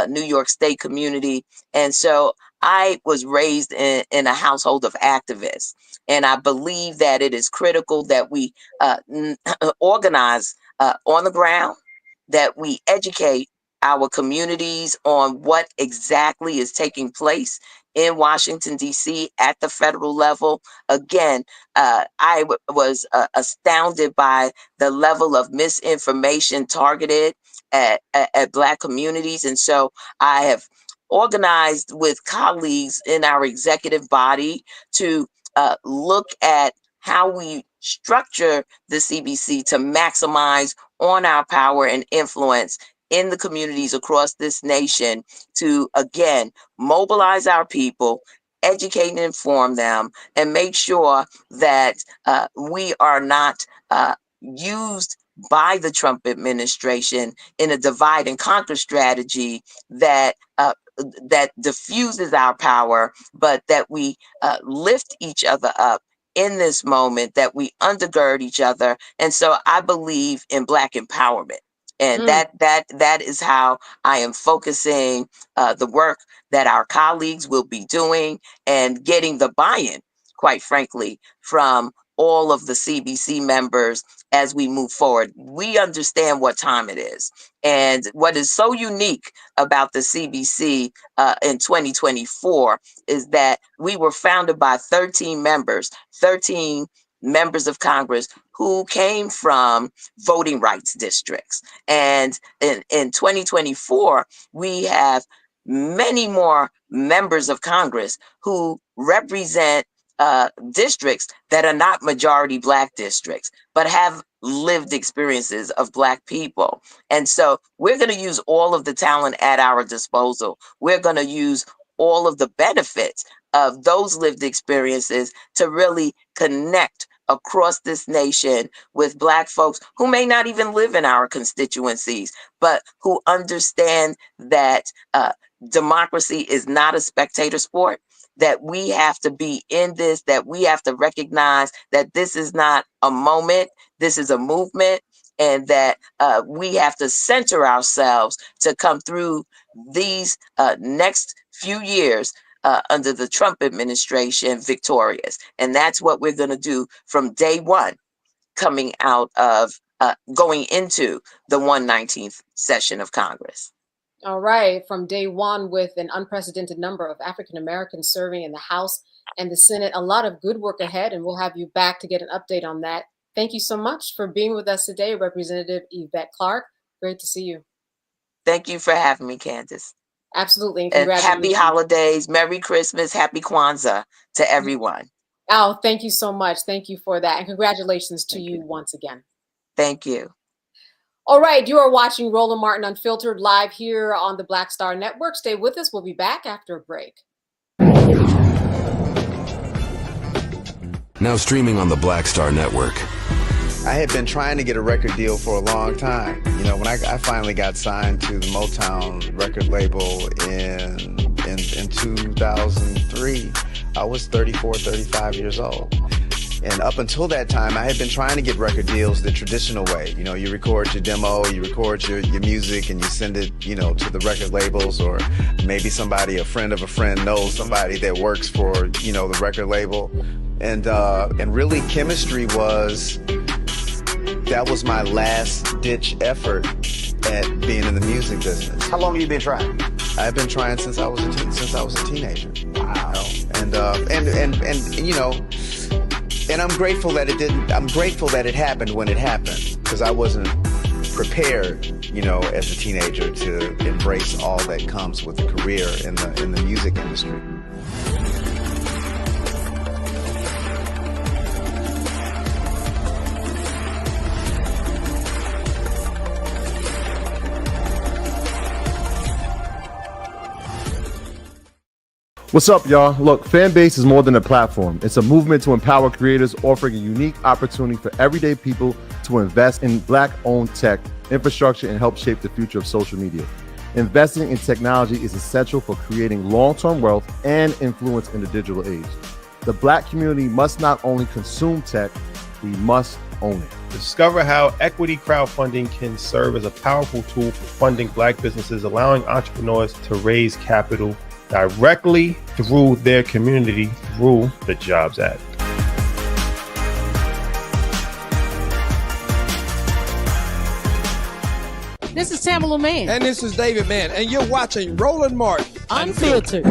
New York State community. And so I was raised in a household of activists. And I believe that it is critical that we organize on the ground, that we educate our communities on what exactly is taking place in Washington, D.C. at the federal level. Again, I was astounded by the level of misinformation targeted at Black communities. And so I have organized with colleagues in our executive body to look at how we structure the CBC to maximize on our power and influence in the communities across this nation to, again, mobilize our people, educate and inform them, and make sure that we are not used by the Trump administration in a divide and conquer strategy that diffuses our power, but that we lift each other up in this moment, that we undergird each other. And so I believe in Black empowerment. And that is how I am focusing the work that our colleagues will be doing, and getting the buy-in, quite frankly, from all of the CBC members as we move forward. We understand what time it is. And what is so unique about the CBC in 2024 is that we were founded by 13 members of Congress who came from voting rights districts. And in 2024, we have many more members of Congress who represent districts that are not majority Black districts, but have lived experiences of Black people. And so we're going to use all of the talent at our disposal. We're going to use all of the benefits of those lived experiences to really connect across this nation with Black folks who may not even live in our constituencies, but who understand that democracy is not a spectator sport, that we have to be in this, that we have to recognize that this is not a moment, this is a movement, and that we have to center ourselves to come through these next few years under the Trump administration victorious. And that's what we're going to do from day one, coming out of going into the 119th session of Congress. All right, from day one, with an unprecedented number of African Americans serving in the House and the Senate, a lot of good work ahead, and we'll have you back to get an update on that. Thank you so much for being with us today, Representative Yvette Clarke. Great to see you. Thank you for having me, Candace. Absolutely. And happy holidays, Merry Christmas, Happy Kwanzaa to everyone. Oh, thank you so much. Thank you for that. And congratulations to you once again. Thank you. All right, you are watching Roland Martin Unfiltered live here on the Black Star Network. Stay with us. We'll be back after a break. Now streaming on the Black Star Network. I had been trying to get a record deal for a long time. You know, when I finally got signed to the Motown record label in 2003, I was 34, 35 years old. And up until that time, I had been trying to get record deals the traditional way. You know, you record your demo, you record your music, and you send it, you know, to the record labels, or maybe somebody, a friend of a friend, knows somebody that works for, you know, the record label. And really, chemistry that was my last ditch effort at being in the music business. How long have you been trying? I've been trying since I was a teenager. Wow. And you know, and I'm grateful that it didn't. I'm grateful that it happened when it happened, because I wasn't prepared, you know, as a teenager to embrace all that comes with a career in the music industry. What's up, y'all? Look, Fanbase is more than a platform. It's a movement to empower creators, offering a unique opportunity for everyday people to invest in Black-owned tech, infrastructure, and help shape the future of social media. Investing in technology is essential for creating long-term wealth and influence in the digital age. The Black community must not only consume tech, we must own it. Discover how equity crowdfunding can serve as a powerful tool for funding Black businesses, allowing entrepreneurs to raise capital directly through their community through the Jobs Act. This is Tamala Mann. And this is David Mann. And you're watching Roland Martin Unfiltered.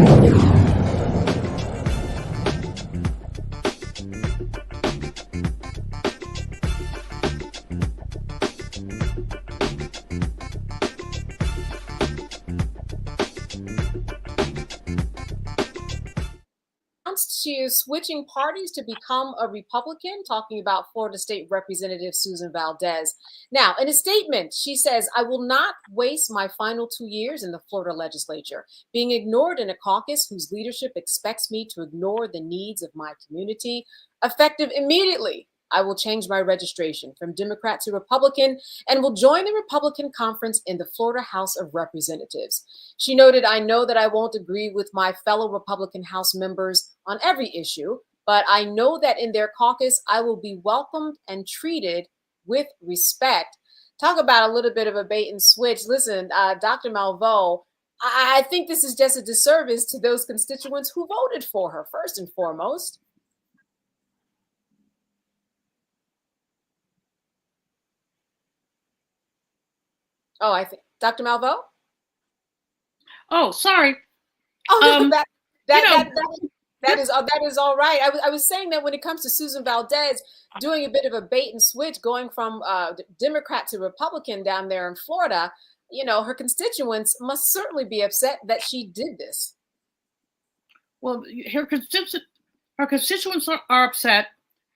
She is switching parties to become a Republican, talking about Florida State Representative Susan Valdez. Now, in a statement, she says, "I will not waste my final 2 years in the Florida legislature, being ignored in a caucus whose leadership expects me to ignore the needs of my community. Effective immediately, I will change my registration from Democrat to Republican and will join the Republican conference in the Florida House of Representatives." She noted, "I know that I won't agree with my fellow Republican House members on every issue, but I know that in their caucus, I will be welcomed and treated with respect." Talk about a little bit of a bait and switch. Listen, Dr. Malveaux, I think this is just a disservice to those constituents who voted for her, first and foremost. Oh, I think Dr. Malveaux. Oh, sorry. Oh, that is all right. I was saying that when it comes to Susan Valdez doing a bit of a bait and switch, going from Democrat to Republican down there in Florida, you know, her constituents must certainly be upset that she did this. Well, her constituents are upset,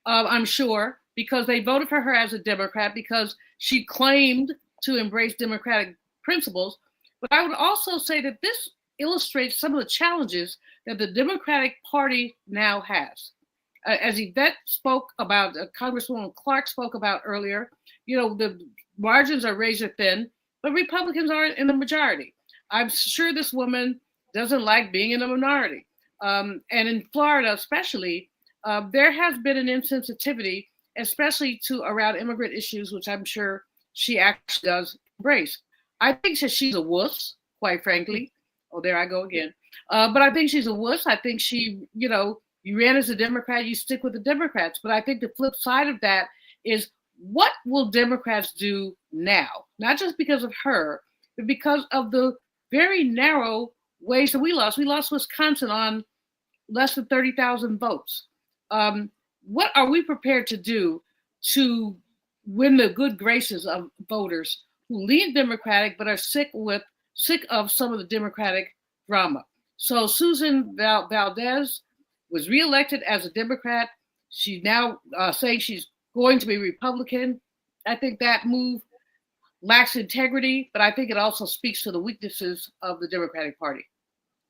I'm sure, because they voted for her as a Democrat because she claimed to embrace democratic principles. But I would also say that this illustrates some of the challenges that the Democratic Party now has. As Yvette spoke about, Congresswoman Clark spoke about earlier, you know, the margins are razor thin, but Republicans are in the majority. I'm sure this woman doesn't like being in a minority. And in Florida especially, there has been an insensitivity, especially to around immigrant issues, which I'm sure she actually does embrace. I think that she's a wuss, quite frankly. Oh, there I go again. But I think she's a wuss. I think she, you know, you ran as a Democrat, you stick with the Democrats. But I think the flip side of that is, what will Democrats do now? Not just because of her, but because of the very narrow ways that we lost. We lost Wisconsin on less than 30,000 votes. What are we prepared to do to win the good graces of voters who lean Democratic but are sick of some of the Democratic drama? So Susan Valdez was reelected as a Democrat. She's now saying she's going to be Republican. I think that move lacks integrity, but I think it also speaks to the weaknesses of the Democratic Party.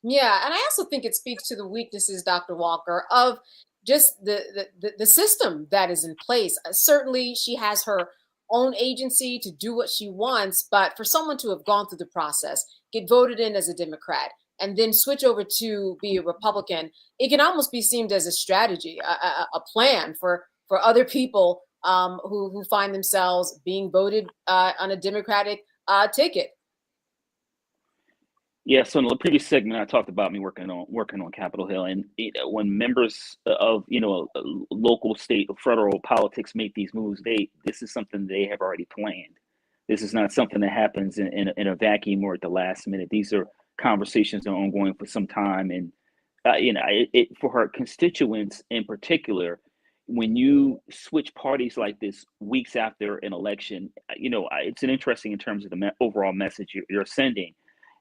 Yeah, and I also think it speaks to the weaknesses, Dr. Walker, of just the system that is in place. Certainly, she has her own agency to do what she wants, but for someone to have gone through the process, get voted in as a Democrat, and then switch over to be a Republican, it can almost be seen as a strategy, a plan for other people who find themselves being voted on a Democratic ticket. Yeah, so in the previous segment, I talked about me working on Capitol Hill, and when members of local, state, or federal politics make these moves, this is something they have already planned. This is not something that happens in a vacuum or at the last minute. These are conversations that are ongoing for some time, and for her constituents in particular, when you switch parties like this weeks after an election, it's an interesting in terms of the overall message you're sending.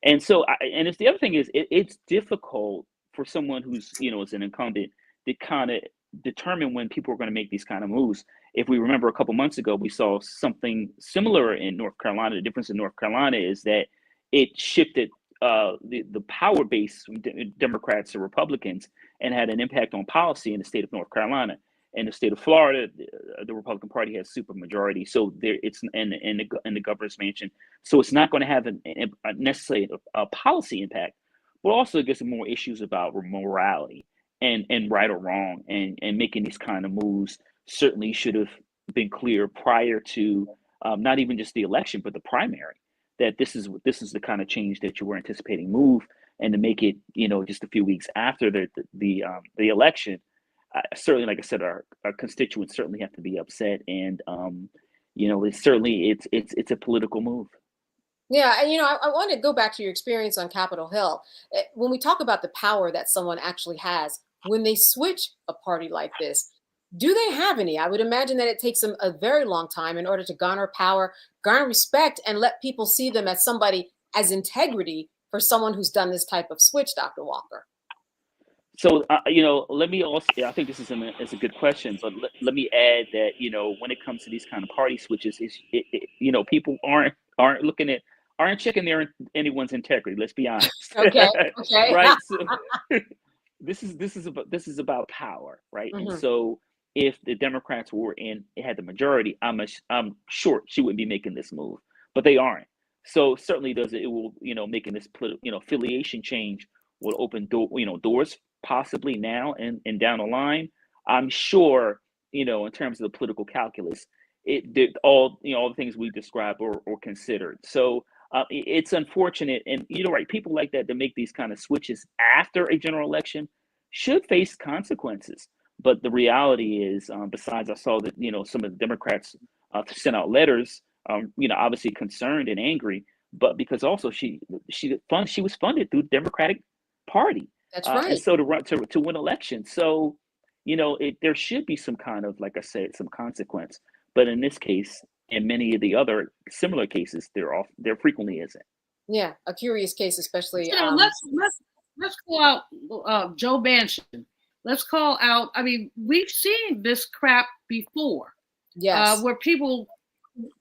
And so, and it's the other thing is it's difficult for someone who's is an incumbent to kind of determine when people are going to make these kind of moves. If we remember a couple months ago, we saw something similar in North Carolina. The difference in North Carolina is that it shifted the power base from Democrats to Republicans and had an impact on policy in the state of North Carolina. In the state of Florida, the Republican Party has supermajority, so it's in the governor's mansion. So it's not going to have necessarily a policy impact, but also it gets more issues about morality and right or wrong, and making these kind of moves certainly should have been clear prior to not even just the election, but the primary, that this is the kind of change that you were anticipating move, and to make it just a few weeks after the election. Certainly, like I said, our constituents certainly have to be upset, and it's a political move. Yeah, and I want to go back to your experience on Capitol Hill. When we talk about the power that someone actually has when they switch a party like this, do they have any? I would imagine that it takes them a very long time in order to garner power, garner respect, and let people see them as somebody as integrity for someone who's done this type of switch, Dr. Walker. So, let me also, I think this is a good question, but let me add that, when it comes to these kind of party switches, people aren't checking anyone's integrity. Let's be honest. Okay. Right. So this is about power, right? Mm-hmm. And so if the Democrats had the majority, I'm sure she wouldn't be making this move, but they aren't. So certainly it will, making this affiliation change will open doors possibly now and down the line. I'm sure, in terms of the political calculus, all the things we described or considered. So it's unfortunate, and right, people like that make these kind of switches after a general election should face consequences. But the reality is, besides, I saw that some of the Democrats sent out letters, obviously concerned and angry, but because also she was funded through the Democratic Party. That's right. And so to win elections, so there should be some kind of, like I said, some consequence. But in this case, and many of the other similar cases, there frequently isn't. Yeah, a curious case, especially. Let's call out Joe Manchin. Let's call out. I mean, we've seen this crap before. Yes. Where people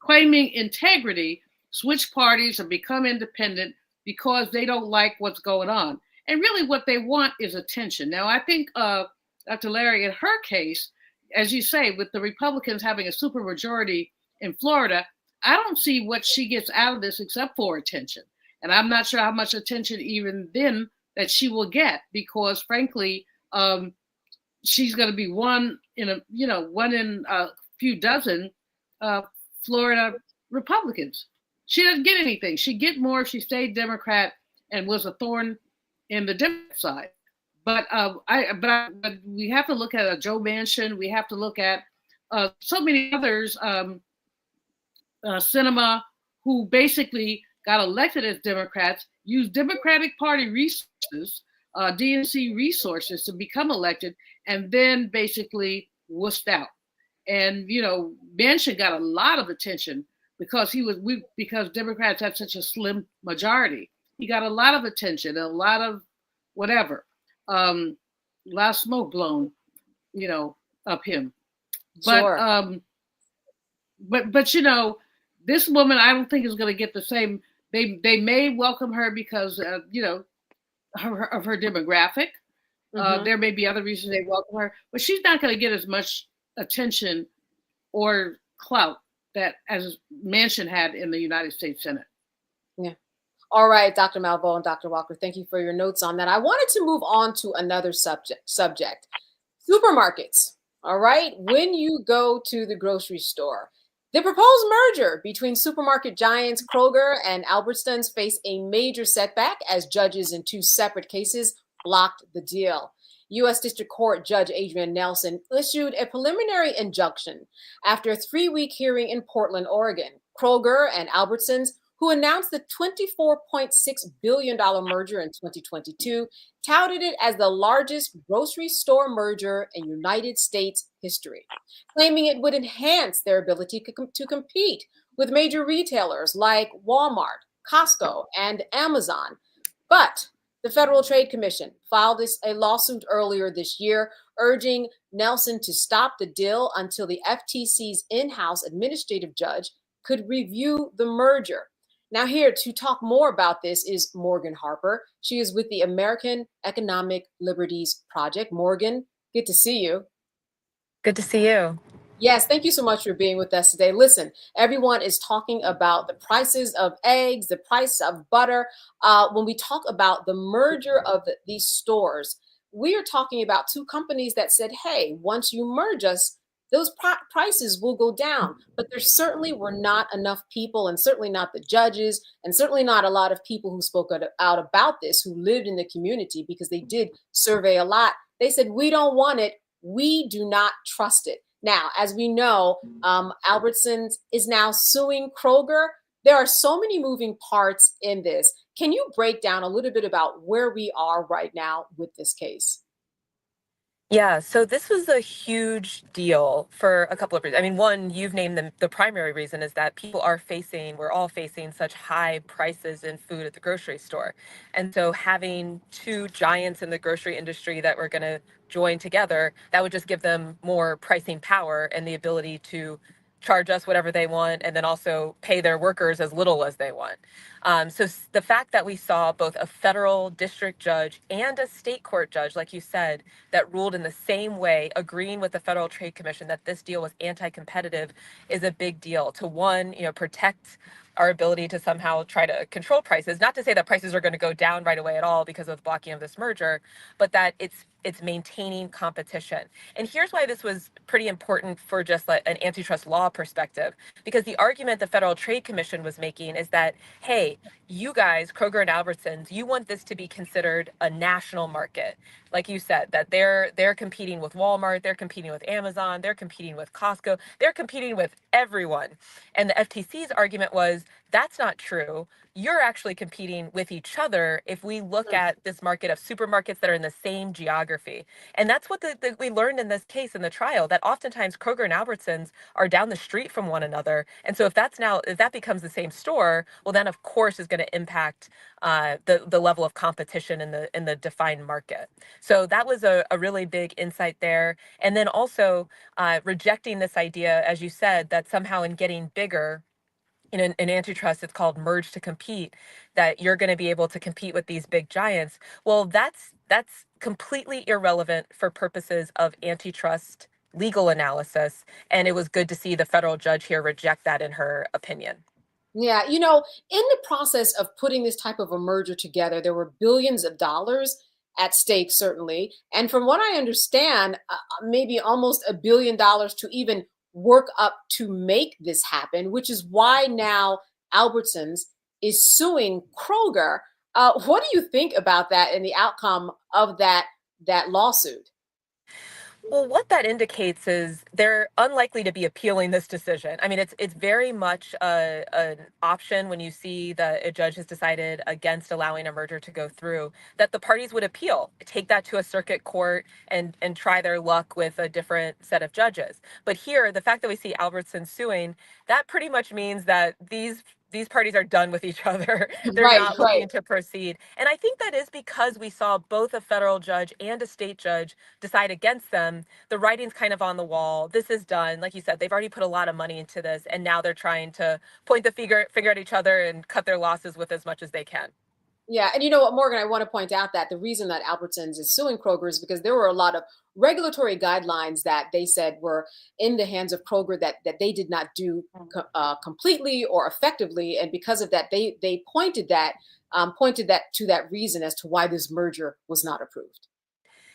claiming integrity switch parties and become independent because they don't like what's going on. And really what they want is attention. Now, I think, Dr. Larry, in her case, as you say, with the Republicans having a supermajority in Florida, I don't see what she gets out of this except for attention. And I'm not sure how much attention even then that she will get, because frankly, she's going to be one in a few dozen Florida Republicans. She doesn't get anything. She'd get more if she stayed Democrat and was a thorn in the Democrat side. But we have to look at Joe Manchin. We have to look at so many others, Sinema, who basically got elected as Democrats, used Democratic Party resources, DNC resources to become elected, and then basically wussed out. And Manchin got a lot of attention because because Democrats had such a slim majority. He got a lot of attention, a lot of whatever, a lot of smoke blown, up him. But sure. But this woman, I don't think is going to get the same. They may welcome her because of her demographic, There may be other reasons they welcome her, but she's not going to get as much attention or clout that as Manchin had in the United States Senate. Yeah. All right, Dr. Malveaux and Dr. Walker, thank you for your notes on that. I wanted to move on to another subject. Supermarkets. All right, when you go to the grocery store, the proposed merger between supermarket giants Kroger and Albertsons faced a major setback as judges in two separate cases blocked the deal. U.S. District Court Judge Adrian Nelson issued a preliminary injunction after a 3-week hearing in Portland, Oregon. Kroger and Albertsons, who announced the $24.6 billion merger in 2022, touted it as the largest grocery store merger in United States history, claiming it would enhance their ability to compete with major retailers like Walmart, Costco, and Amazon. But the Federal Trade Commission filed a lawsuit earlier this year, urging Nelson to stop the deal until the FTC's in-house administrative judge could review the merger. Now, here to talk more about this is Morgan Harper. She is with the American Economic Liberties Project. Morgan, good to see you. Good to see you. Yes, thank you so much for being with us today. Listen, everyone is talking about the prices of eggs, the price of butter. When we talk about the merger of these stores, we are talking about two companies that said, hey, once you merge us, those prices will go down. But there certainly were not enough people, and certainly not the judges, and certainly not a lot of people who spoke out about this, who lived in the community, because they did survey a lot. They said, we don't want it. We do not trust it. Now, as we know, Albertsons is now suing Kroger. There are so many moving parts in this. Can you break down a little bit about where we are right now with this case? Yeah, so this was a huge deal for a couple of reasons. I mean, one, you've named the primary reason is that we're all facing such high prices in food at the grocery store. And so having two giants in the grocery industry that were going to join together, that would just give them more pricing power and the ability to charge us whatever they want and then also pay their workers as little as they want. So the fact that we saw both a federal district judge and a state court judge, like you said, that ruled in the same way, agreeing with the Federal Trade Commission that this deal was anti-competitive is a big deal to, one, protect our ability to somehow try to control prices. Not to say that prices are going to go down right away at all because of the blocking of this merger, but that it's maintaining competition. And here's why this was pretty important for just like an antitrust law perspective, because the argument the Federal Trade Commission was making is that, hey, you guys, Kroger and Albertsons, you want this to be considered a national market. Like you said, that they're competing with Walmart, they're competing with Amazon, they're competing with Costco, they're competing with everyone. And the FTC's argument was, that's not true. You're actually competing with each other if we look at this market of supermarkets that are in the same geography. And that's what we learned in this case in the trial, that oftentimes Kroger and Albertsons are down the street from one another. And so if that becomes the same store, well, then of course is going to impact the level of competition in the defined market. So that was a really big insight there. And then also rejecting this idea, as you said, that somehow in getting bigger, in antitrust, it's called merge to compete, that you're going to be able to compete with these big giants. Well, that's completely irrelevant for purposes of antitrust legal analysis. And it was good to see the federal judge here reject that in her opinion. Yeah, in the process of putting this type of a merger together, there were billions of dollars at stake, certainly. And from what I understand, maybe almost $1 billion to even work up to make this happen, which is why now Albertsons is suing Kroger. What do you think about that and the outcome of that lawsuit? Well, what that indicates is they're unlikely to be appealing this decision. I mean, it's very much an option when you see that a judge has decided against allowing a merger to go through, that the parties would appeal, take that to a circuit court and try their luck with a different set of judges. But here, the fact that we see Albertson suing, that pretty much means that these parties are done with each other. They're not looking to proceed. And I think that is because we saw both a federal judge and a state judge decide against them. The writing's kind of on the wall. This is done. Like you said, they've already put a lot of money into this, and now they're trying to point the finger at each other and cut their losses with as much as they can. Yeah, and you know what, Morgan, I want to point out that the reason that Albertsons is suing Kroger is because there were a lot of regulatory guidelines that they said were in the hands of Kroger that they did not do completely or effectively, and because of that, they pointed that to that reason as to why this merger was not approved.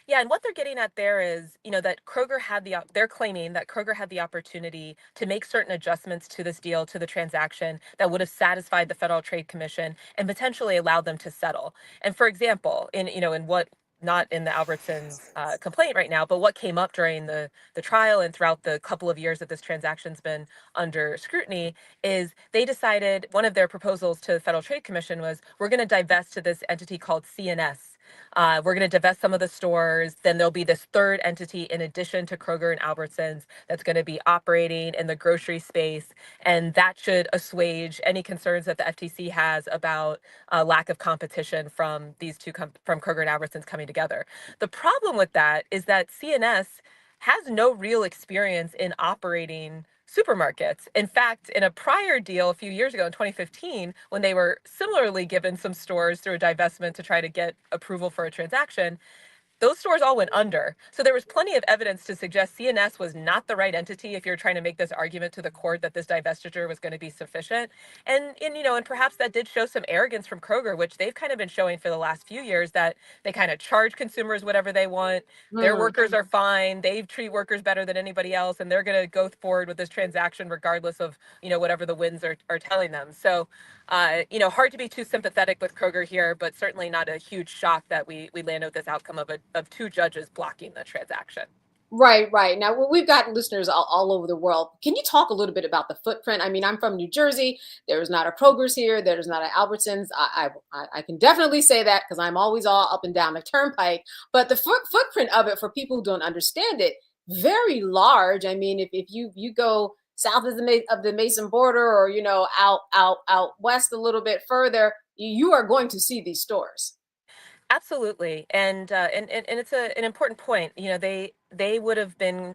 Yeah, and what they're getting at there is, that Kroger had they're claiming that Kroger had the opportunity to make certain adjustments to this deal, to the transaction that would have satisfied the Federal Trade Commission and potentially allowed them to settle. And for example, in what, not in the Albertsons complaint right now, but what came up during the trial and throughout the couple of years that this transaction's been under scrutiny is they decided one of their proposals to the Federal Trade Commission was, we're going to divest to this entity called CNS. We're going to divest some of the stores. Then there'll be this third entity in addition to Kroger and Albertsons that's going to be operating in the grocery space. And that should assuage any concerns that the FTC has about lack of competition from these from Kroger and Albertsons coming together. The problem with that is that CNS has no real experience in operating supermarkets. In fact, in a prior deal a few years ago in 2015, when they were similarly given some stores through a divestment to try to get approval for a transaction, those stores all went under. So there was plenty of evidence to suggest CNS was not the right entity if you're trying to make this argument to the court that this divestiture was going to be sufficient. And perhaps that did show some arrogance from Kroger, which they've kind of been showing for the last few years, that they kind of charge consumers whatever they want. Their workers are fine. They treat workers better than anybody else, and they're going to go forward with this transaction regardless of, whatever the winds are telling them. So hard to be too sympathetic with Kroger here, but certainly not a huge shock that we landed with this outcome of two judges blocking the transaction. Right, right. Now we've got listeners all over the world. Can you talk a little bit about the footprint? I mean, I'm from New Jersey. There's not a Kroger's here. There's not an Albertsons. I can definitely say that because I'm always all up and down the turnpike. But the footprint of it, for people who don't understand it, very large. I mean, if you go south of the Mason border, or out west a little bit further, you are going to see these stores. Absolutely, and it's an important point. They would have been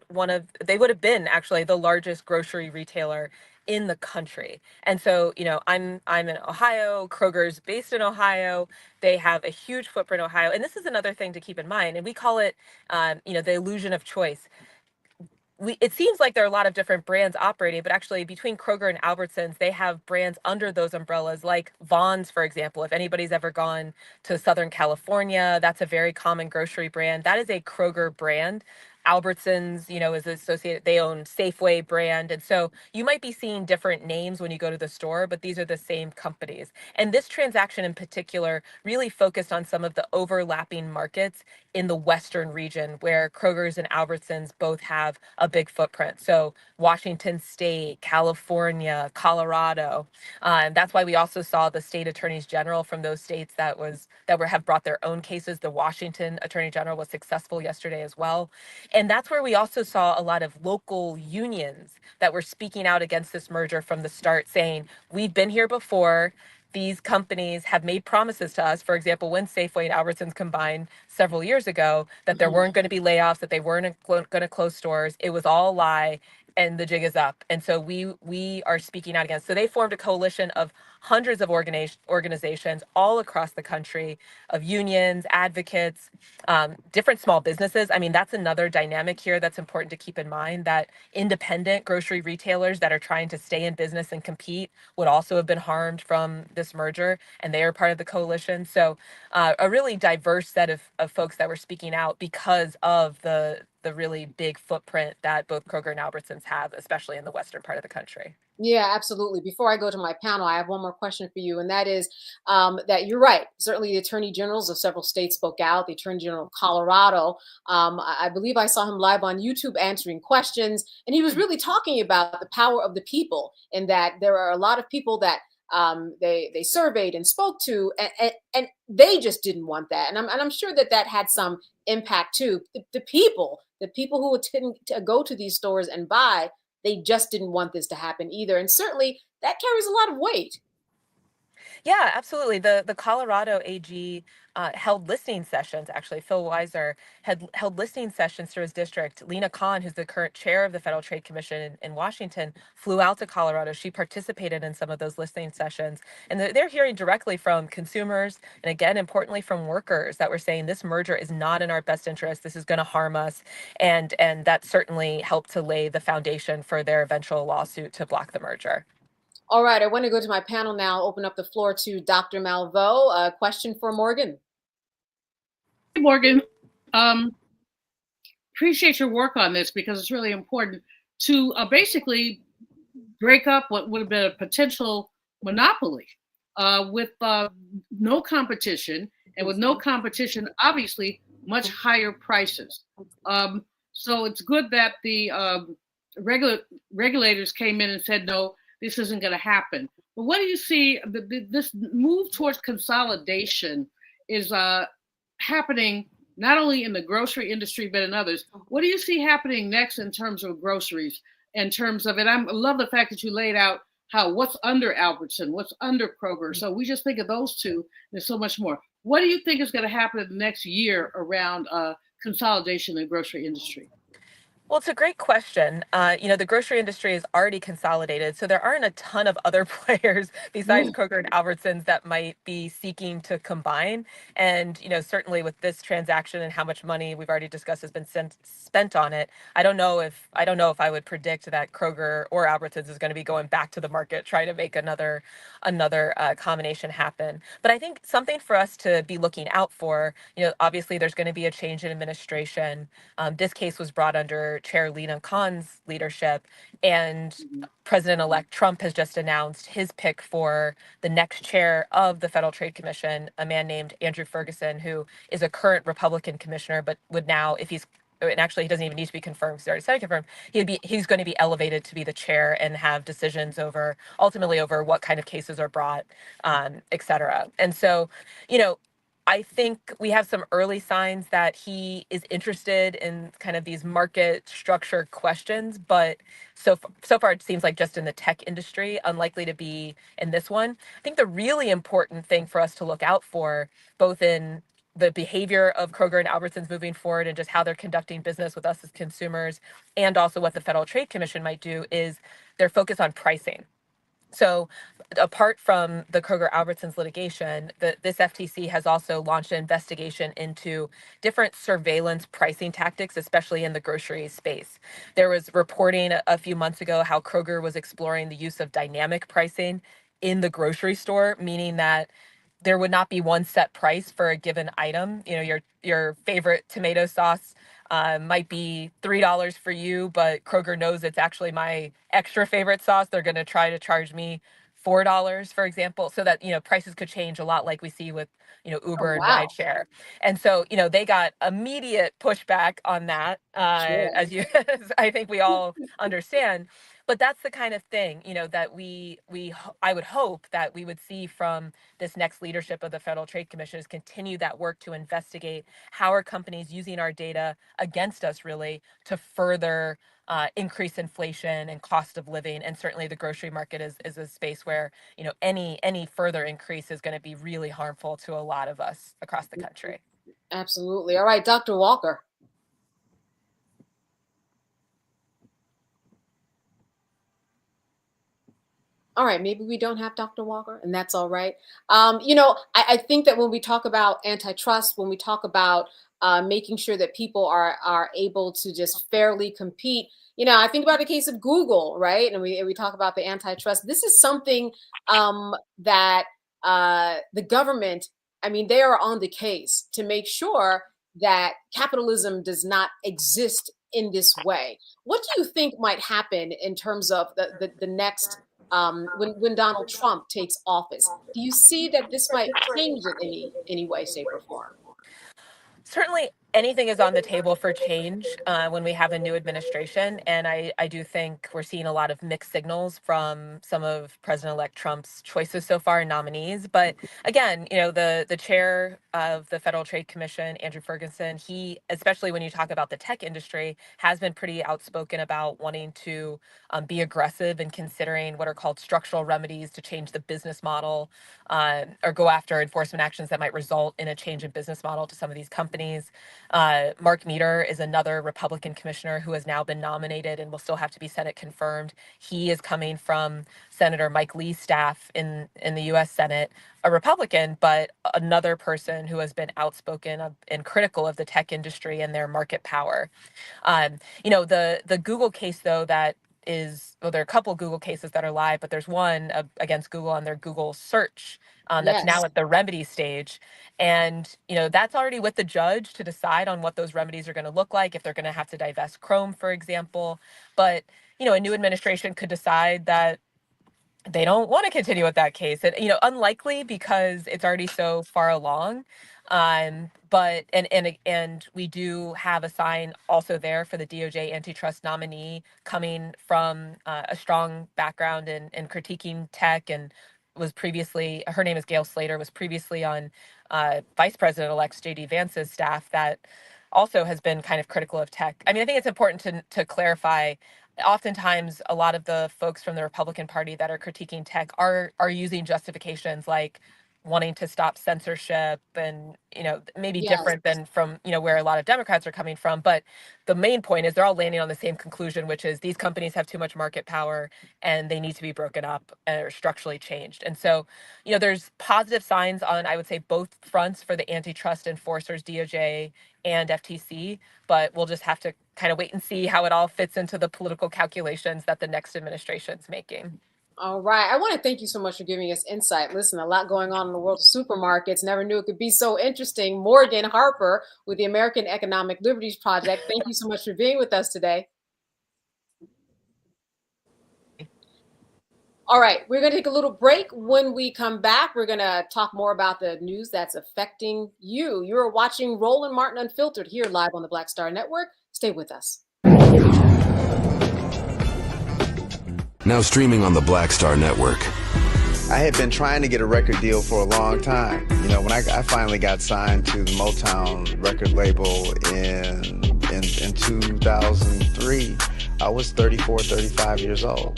actually the largest grocery retailer in the country. And so, I'm in Ohio. Kroger's based in Ohio. They have a huge footprint in Ohio, and this is another thing to keep in mind. And we call it, the illusion of choice. It seems like there are a lot of different brands operating, but actually between Kroger and Albertsons, they have brands under those umbrellas, like Vons, for example. If anybody's ever gone to Southern California, that's a very common grocery brand. That is a Kroger brand. Albertsons, is associated, they own Safeway brand. And so you might be seeing different names when you go to the store, but these are the same companies. And this transaction in particular really focused on some of the overlapping markets in the Western region where Kroger's and Albertsons both have a big footprint. So Washington State, California, Colorado. And that's why we also saw the state attorneys general from those states that have brought their own cases. The Washington Attorney General was successful yesterday as well. And that's where we also saw a lot of local unions that were speaking out against this merger from the start, saying, we've been here before. These companies have made promises to us. For example, when Safeway and Albertsons combined several years ago, that there weren't going to be layoffs, that they weren't going to close stores. It was all a lie, and the jig is up. And so we are speaking out against. So they formed a coalition of hundreds of organizations all across the country, of unions, advocates, different small businesses. I mean, that's another dynamic here that's important to keep in mind, that independent grocery retailers that are trying to stay in business and compete would also have been harmed from this merger, and they are part of the coalition. So a really diverse set of folks that were speaking out because of the really big footprint that both Kroger and Albertsons have, especially in the western part of the country. Yeah, absolutely. Before I go to my panel, I have one more question for you, and that is that you're right. Certainly, the attorney generals of several states spoke out. The attorney general of Colorado, I believe I saw him live on YouTube answering questions, and he was really talking about the power of the people, and that there are a lot of people that they surveyed and spoke to, and they just didn't want that. And I'm sure that had some impact too. The people who would tend to go to these stores and buy, they just didn't want this to happen either. And certainly that carries a lot of weight. Yeah, absolutely. The Colorado AG held listening sessions. Actually, Phil Weiser had held listening sessions through his district. Lena Khan, who's the current chair of the Federal Trade Commission in Washington, flew out to Colorado. She participated in some of those listening sessions, and they're hearing directly from consumers, and again, importantly, from workers that were saying this merger is not in our best interest. This is going to harm us, and that certainly helped to lay the foundation for their eventual lawsuit to block the merger. All right, I want to go to my panel now, open up the floor to Dr. Malveaux. A question for Morgan. Hey, Morgan, appreciate your work on this because it's really important to basically break up what would have been a potential monopoly with no competition, and with no competition, obviously, much higher prices. So it's good that the regulators came in and said, no, this isn't going to happen. But what do you see, this move towards consolidation is happening not only in the grocery industry, but in others. What do you see happening next in terms of groceries, in terms of it? I love the fact that you laid out what's under Albertson, what's under Kroger. So we just think of those two, there's so much more. What do you think is going to happen in the next year around consolidation in the grocery industry? Well, it's a great question. The grocery industry is already consolidated, so there aren't a ton of other players besides Kroger and Albertsons that might be seeking to combine. And, certainly with this transaction and how much money we've already discussed has been spent on it, I don't know if I would predict that Kroger or Albertsons is going to be going back to the market trying to make another combination happen. But I think something for us to be looking out for, obviously there's going to be a change in administration. This case was brought under Chair Lena Khan's leadership, and President-elect Trump has just announced his pick for the next chair of the Federal Trade Commission, a man named Andrew Ferguson, who is a current Republican commissioner, but would now, and actually he doesn't even need to be confirmed, he's already said confirmed, he's going to be elevated to be the chair and have decisions ultimately over what kind of cases are brought, et cetera. And so, I think we have some early signs that he is interested in kind of these market structure questions, but so far it seems like just in the tech industry, unlikely to be in this one. I think the really important thing for us to look out for, both in the behavior of Kroger and Albertsons moving forward and just how they're conducting business with us as consumers, and also what the Federal Trade Commission might do, is their focus on pricing. So apart from the Kroger Albertsons litigation, this FTC has also launched an investigation into different surveillance pricing tactics, especially in the grocery space. There was reporting a few months ago how Kroger was exploring the use of dynamic pricing in the grocery store, meaning that there would not be one set price for a given item. Your favorite tomato sauce might be $3 for you, but Kroger knows it's actually my extra favorite sauce. They're going to try to charge me $4, for example, so that, prices could change a lot like we see with, Uber and rideshare. And so, they got immediate pushback on that, as I think we all understand. But that's the kind of thing, that I would hope that we would see from this next leadership of the Federal Trade Commission, is continue that work to investigate how are companies using our data against us, really, to further increase inflation and cost of living. And certainly the grocery market is a space where, any further increase is going to be really harmful to a lot of us across the country. Absolutely. All right, Dr. Walker. All right, maybe we don't have Dr. Walker, and that's all right. I think that when we talk about antitrust, when we talk about making sure that people are able to just fairly compete, I think about the case of Google, right? And we talk about the antitrust. This is something that the government, they are on the case to make sure that capitalism does not exist in this way. What do you think might happen in terms of the next when Donald Trump takes office? Do you see that this might change in any way, shape, or form? Certainly, anything is on the table for change when we have a new administration. And I do think we're seeing a lot of mixed signals from some of President-elect Trump's choices so far, nominees. But again, the chair of the Federal Trade Commission, Andrew Ferguson, he, especially when you talk about the tech industry, has been pretty outspoken about wanting to be aggressive in considering what are called structural remedies to change the business model or go after enforcement actions that might result in a change in business model to some of these companies. Mark Meter is another Republican commissioner who has now been nominated and will still have to be Senate confirmed. He is coming from Senator Mike Lee's staff in the U.S. Senate, a Republican, but another person who has been outspoken and critical of the tech industry and their market power. The Google case, though, that is, well, there are a couple Google cases that are live, but there's one against Google on their Google search that's now at the remedy stage. And, that's already with the judge to decide on what those remedies are going to look like, if they're going to have to divest Chrome, for example. But, a new administration could decide that they don't want to continue with that case. And, unlikely because it's already so far along. But we do have a sign also there for the DOJ antitrust nominee coming from a strong background in critiquing tech, and was previously, her name is Gail Slater, was previously on Vice President-elect J.D. Vance's staff that also has been kind of critical of tech. I mean, I think it's important to clarify. Oftentimes, a lot of the folks from the Republican Party that are critiquing tech are using justifications like wanting to stop censorship and, maybe different than from, where a lot of Democrats are coming from. But the main point is they're all landing on the same conclusion, which is these companies have too much market power and they need to be broken up or structurally changed. And so, there's positive signs on, I would say, both fronts for the antitrust enforcers, DOJ and FTC, but we'll just have to kind of wait and see how it all fits into the political calculations that the next administration's making. All right. I want to thank you so much for giving us insight. Listen, a lot going on in the world of supermarkets. Never knew it could be so interesting. Morgan Harper with the American Economic Liberties Project. Thank you so much for being with us today. All right. We're going to take a little break. When we come back, we're going to talk more about the news that's affecting you. You're watching Roland Martin Unfiltered here live on the Black Star Network. Stay with us. Now streaming on the Black Star Network. I had been trying to get a record deal for a long time. When I finally got signed to the Motown record label in 2003, I was 34, 35 years old.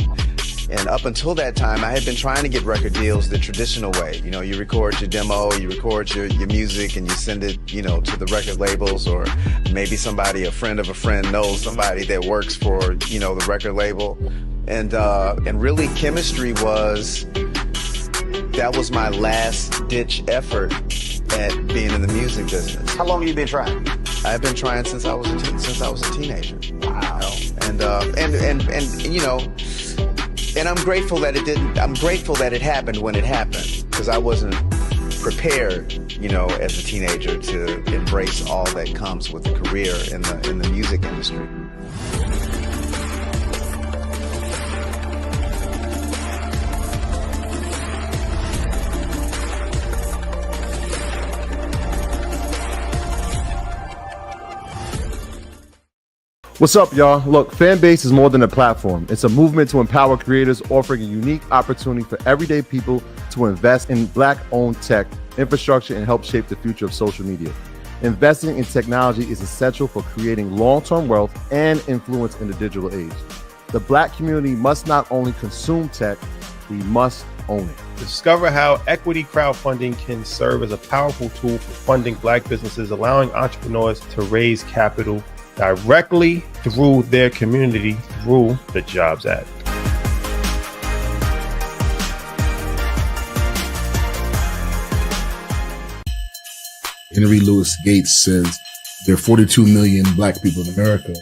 And up until that time, I had been trying to get record deals the traditional way. You record your demo, you record your music, and you send it, to the record labels, or maybe a friend of a friend knows somebody that works for, the record label. And really chemistry that was my last ditch effort at being in the music business. How long have you been trying? I've been trying since I was a teenager. Wow. And I'm grateful that it didn't. I'm grateful that it happened when it happened, because I wasn't prepared, as a teenager to embrace all that comes with a career in the music industry. What's up, y'all? Look, Fanbase is more than a platform. It's a movement to empower creators, offering a unique opportunity for everyday people to invest in Black-owned tech, infrastructure, and help shape the future of social media. Investing in technology is essential for creating long-term wealth and influence in the digital age. The Black community must not only consume tech, we must own it. Discover how equity crowdfunding can serve as a powerful tool for funding Black businesses, allowing entrepreneurs to raise capital directly through their community through the Jobs Act. Henry Louis Gates says there are 42 million Black people in America.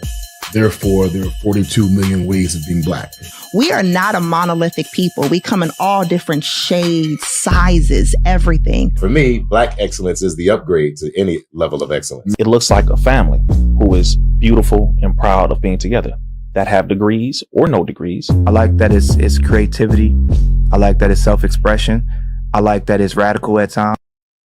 Therefore, there are 42 million ways of being Black. We are not a monolithic people. We come in all different shades, sizes, everything. For me, Black excellence is the upgrade to any level of excellence. It looks like a family who is beautiful and proud of being together, that have degrees or no degrees. I like that it's creativity. I like that it's self-expression. I like that it's radical at times.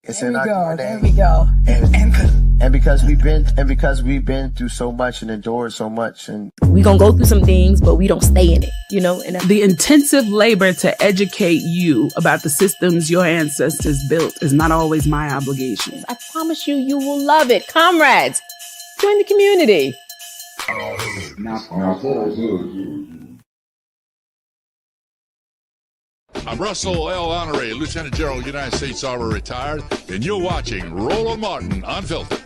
There we go. And And because we've been through so much and endured so much, and we gonna go through some things, but we don't stay in it, you know. And the intensive labor to educate you about the systems your ancestors built is not always my obligation. I promise you, you will love it. Comrades, join the community. I'm Russell L. Honore, Lieutenant General, United States Army, retired, and you're watching Roland Martin Unfiltered.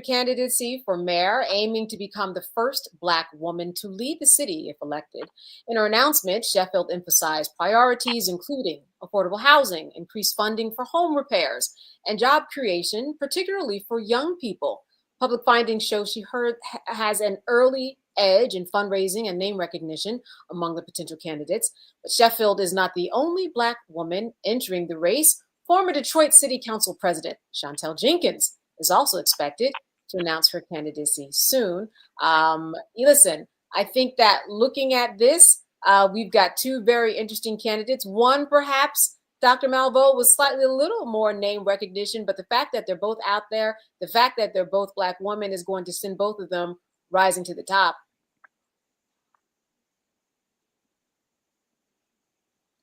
Candidacy for mayor, aiming to become the first Black woman to lead the city if elected. In her announcement, Sheffield emphasized priorities including affordable housing, increased funding for home repairs, and job creation, particularly for young people. Public findings show she has an early edge in fundraising and name recognition among the potential candidates. But Sheffield is not the only Black woman entering the race. Former Detroit City Council President Chantel Jenkins is also expected to announce her candidacy soon. Listen, I think that looking at this, we've got two very interesting candidates. One, perhaps, Dr. Malveaux, was slightly a little more name recognition, but the fact that they're both out there, the fact that they're both Black women is going to send both of them rising to the top.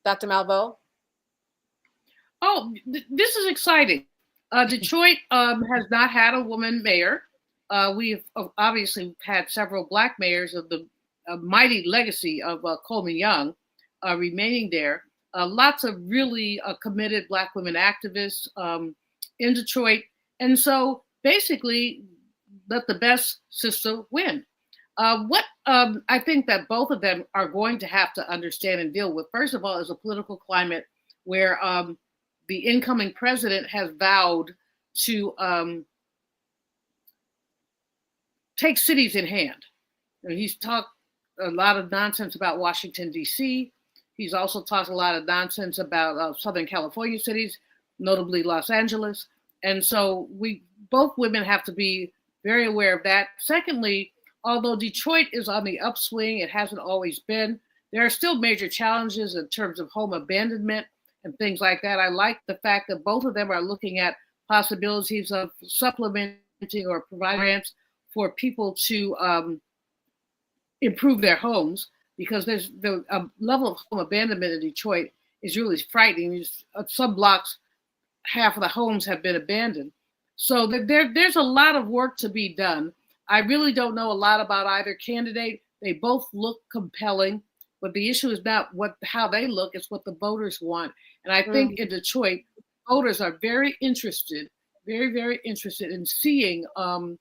Dr. Malveaux? Oh, this is exciting. Detroit has not had a woman mayor. We've obviously had several Black mayors of the mighty legacy of Coleman Young remaining there. Lots of really committed Black women activists in Detroit. And so basically, let the best sister win. What I think that both of them are going to have to understand and deal with, first of all, is a political climate where the incoming president has vowed to take cities in hand. And he's talked a lot of nonsense about Washington, D.C. He's also talked a lot of nonsense about Southern California cities, notably Los Angeles. And so both women have to be very aware of that. Secondly, although Detroit is on the upswing, it hasn't always been, there are still major challenges in terms of home abandonment and things like that. I like the fact that both of them are looking at possibilities of supplementing or providing grants for people to improve their homes, because there's the level of home abandonment in Detroit is really frightening. Some blocks, half of the homes have been abandoned. So there's a lot of work to be done. I really don't know a lot about either candidate. They both look compelling, but the issue is not how they look, it's what the voters want. And I think in Detroit, voters are very interested, very, very interested in seeing an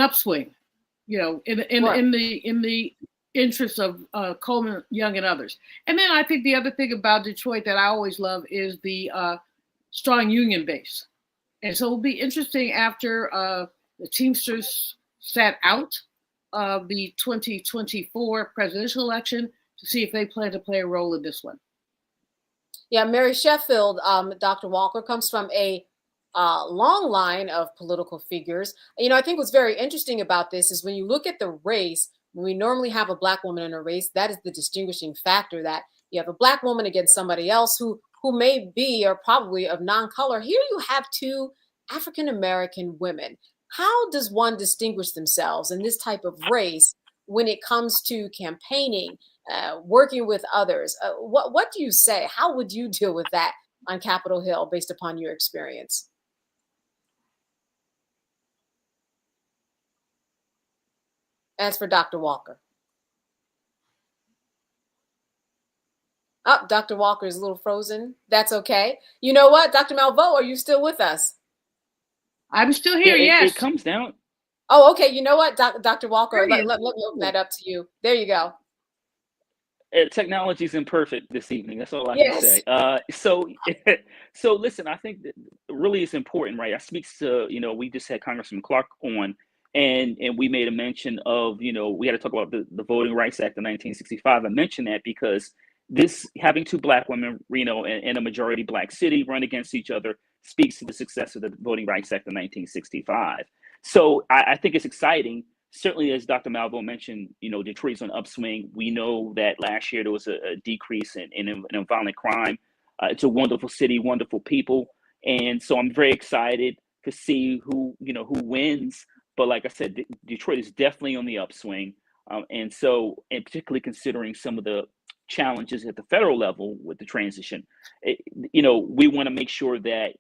upswing, you know, in the interest of Coleman Young and others. And then I think the other thing about Detroit that I always love is the strong union base. And so it'll be interesting after the Teamsters sat out of the 2024 presidential election to see if they plan to play a role in this one. Yeah, Mary Sheffield, Dr. Walker, comes from a long line of political figures. You know, I think what's very interesting about this is when you look at the race, when we normally have a Black woman in a race, that is the distinguishing factor, that you have a Black woman against somebody else who may be or probably of non-color. Here you have two African-American women. How does one distinguish themselves in this type of race when it comes to campaigning, working with others? What do you say? How would you deal with that on Capitol Hill based upon your experience? As for Dr. Walker. Oh, Dr. Walker is a little frozen. That's okay. You know what, Dr. Malveaux, are you still with us? I'm still here, Yeah, yes. it comes down. Oh, okay. You know what, Dr. Walker, let me open that up to you. There you go. Technology is imperfect this evening. That's all I can say. So listen, I think that really it's important, right? I speaks to, we just had Congressman Clark on, and we made a mention of, we had to talk about the Voting Rights Act of 1965. I mentioned that because this having two black women, in a majority black city run against each other speaks to the success of the Voting Rights Act of 1965. So I think it's exciting. Certainly, as Dr. Malvo mentioned, Detroit's on upswing. We know that last year there was a decrease in violent crime. It's a wonderful city, wonderful people. And so I'm very excited to see who wins. But like I said, Detroit is definitely on the upswing. And particularly considering some of the challenges at the federal level with the transition, we want to make sure that,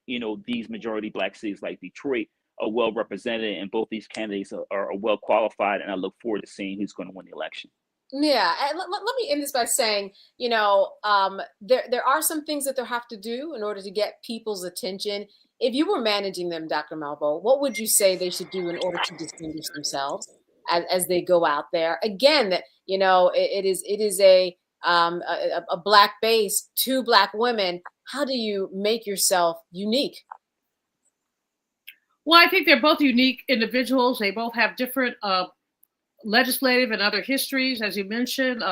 these majority black cities like Detroit are well represented, and both these candidates are well qualified. And I look forward to seeing who's going to win the election. Yeah, and let me end this by saying, there are some things that they'll have to do in order to get people's attention. If you were managing them, Dr. Malvo, what would you say they should do in order to distinguish themselves as they go out there? Again, it is a black base, two black women. How do you make yourself unique? Well, I think they're both unique individuals. They both have different legislative and other histories. As you mentioned,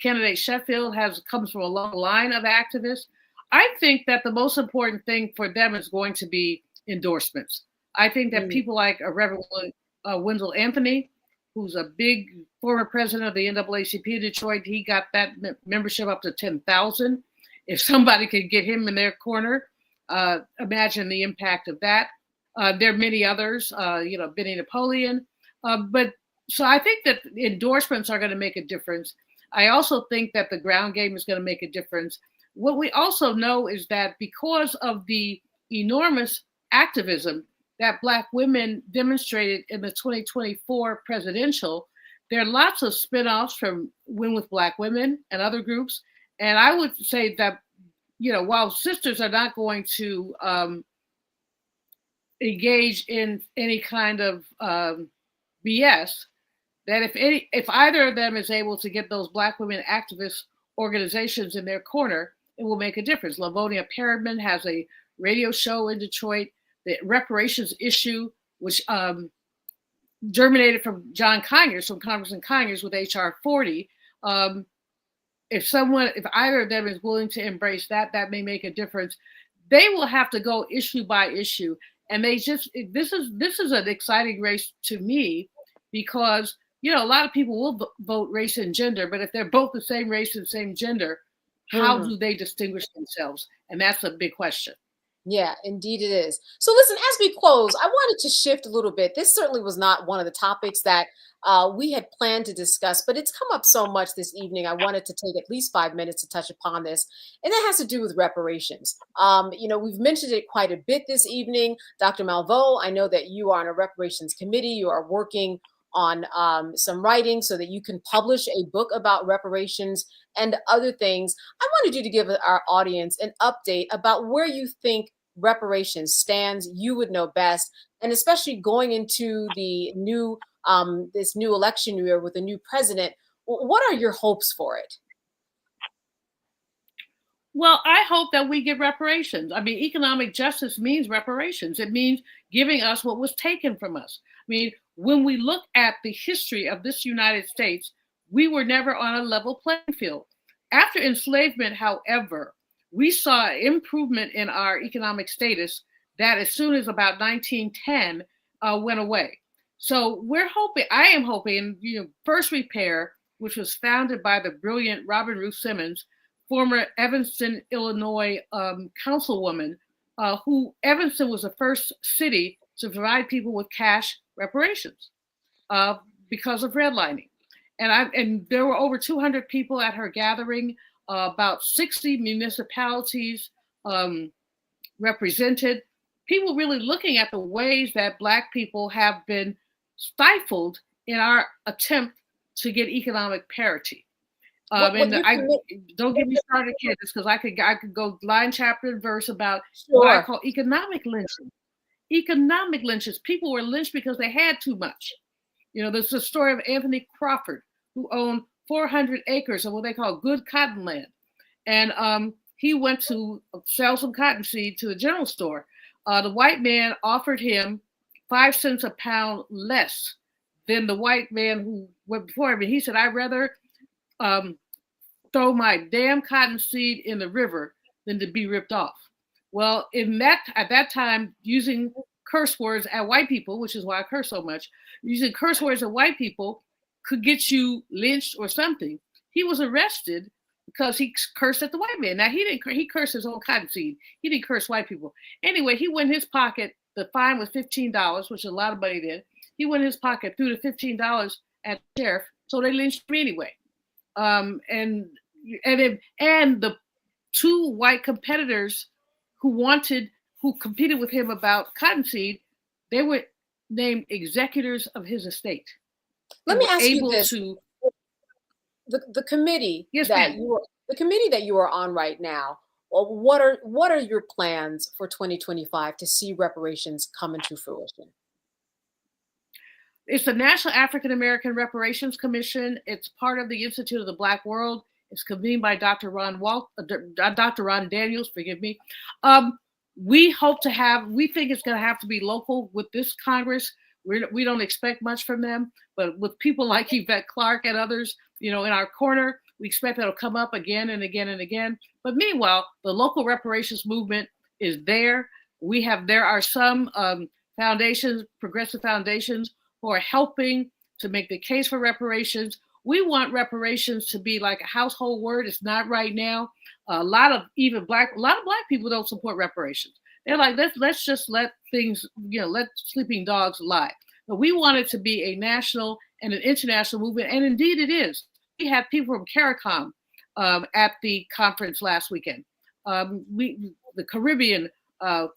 candidate Sheffield comes from a long line of activists. I think that the most important thing for them is going to be endorsements. I think that people like Reverend Wendell Anthony, who's a big former president of the NAACP in Detroit, he got that membership up to 10,000. If somebody could get him in their corner, imagine the impact of that. There are many others, Benny Napoleon. So I think that endorsements are going to make a difference. I also think that the ground game is going to make a difference. What we also know is that because of the enormous activism that Black women demonstrated in the 2024 presidential, there are lots of spinoffs from Win with Black Women and other groups. And I would say that, while sisters are not going to engage in any kind of BS, that if either of them is able to get those Black women activist organizations in their corner, it will make a difference. Lavonia Perriman has a radio show in Detroit. The reparations issue, which germinated from Congressman Conyers with HR 40. If either of them is willing to embrace that, that may make a difference. They will have to go issue by issue. And this is an exciting race to me because, a lot of people will vote race and gender, but if they're both the same race and same gender, how do they distinguish themselves? And that's a big question. Yeah, indeed it is. So listen, as we close, I wanted to shift a little bit. This certainly was not one of the topics that we had planned to discuss, but it's come up so much this evening. I wanted to take at least 5 minutes to touch upon this, and that has to do with reparations. We've mentioned it quite a bit this evening. Dr. Malvo, I know that you are on a reparations committee. You are working on some writing so that you can publish a book about reparations and other things. I wanted you to give our audience an update about where you think reparations stands. You would know best, and especially going into the new this new election year with a new president. What are your hopes for it? Well, I hope that we get reparations. I mean, economic justice means reparations. It means giving us what was taken from us. I mean, when we look at the history of this United States, we were never on a level playing field. After enslavement, however, we saw improvement in our economic status that as soon as about 1910 went away. So I am hoping, First Repair, which was founded by the brilliant Robin Ruth Simmons, former Evanston, Illinois councilwoman, who Evanston was the first city to provide people with cash reparations because of redlining. And there were over 200 people at her gathering, about 60 municipalities represented. People really looking at the ways that Black people have been stifled in our attempt to get economic parity. Don't get me started, kids, because I could go line, chapter, and verse about what I call economic lynching. Economic lynches. People were lynched because they had too much. There's the story of Anthony Crawford, who owned 400 acres of what they call good cotton land. And he went to sell some cottonseed to the general store. The white man offered him 5 cents a pound less than the white man who went before him. And he said, I'd rather 30 throw my damn cottonseed in the river than to be ripped off. Well, at that time, using curse words at white people, which is why I curse so much, using curse words at white people could get you lynched or something. He was arrested because he cursed at the white man. Now, he cursed his own cottonseed. He didn't curse white people. Anyway, he went in his pocket. The fine was $15, which is a lot of money then. He went in his pocket, threw the $15 at the sheriff, so they lynched me anyway. And the two white competitors who competed with him about cottonseed, they were named executors of his estate. Let me ask you this: the committee that you are on right now. Well, what are your plans for 2025 to see reparations come into fruition? It's the National African American Reparations Commission. It's part of the Institute of the Black World. It's convened by Dr. Ron Daniels. Forgive me. We think it's going to have to be local with this Congress. We don't expect much from them, but with people like Yvette Clarke and others, in our corner, we expect that'll come up again and again and again. But meanwhile, the local reparations movement is there. There are some foundations, progressive foundations, who are helping to make the case for reparations. We want reparations to be like a household word. It's not right now. A lot of black people don't support reparations. They're like, let's just let things, let sleeping dogs lie. But we want it to be a national and an international movement, and indeed it is. We had people from CARICOM at the conference last weekend. The Caribbean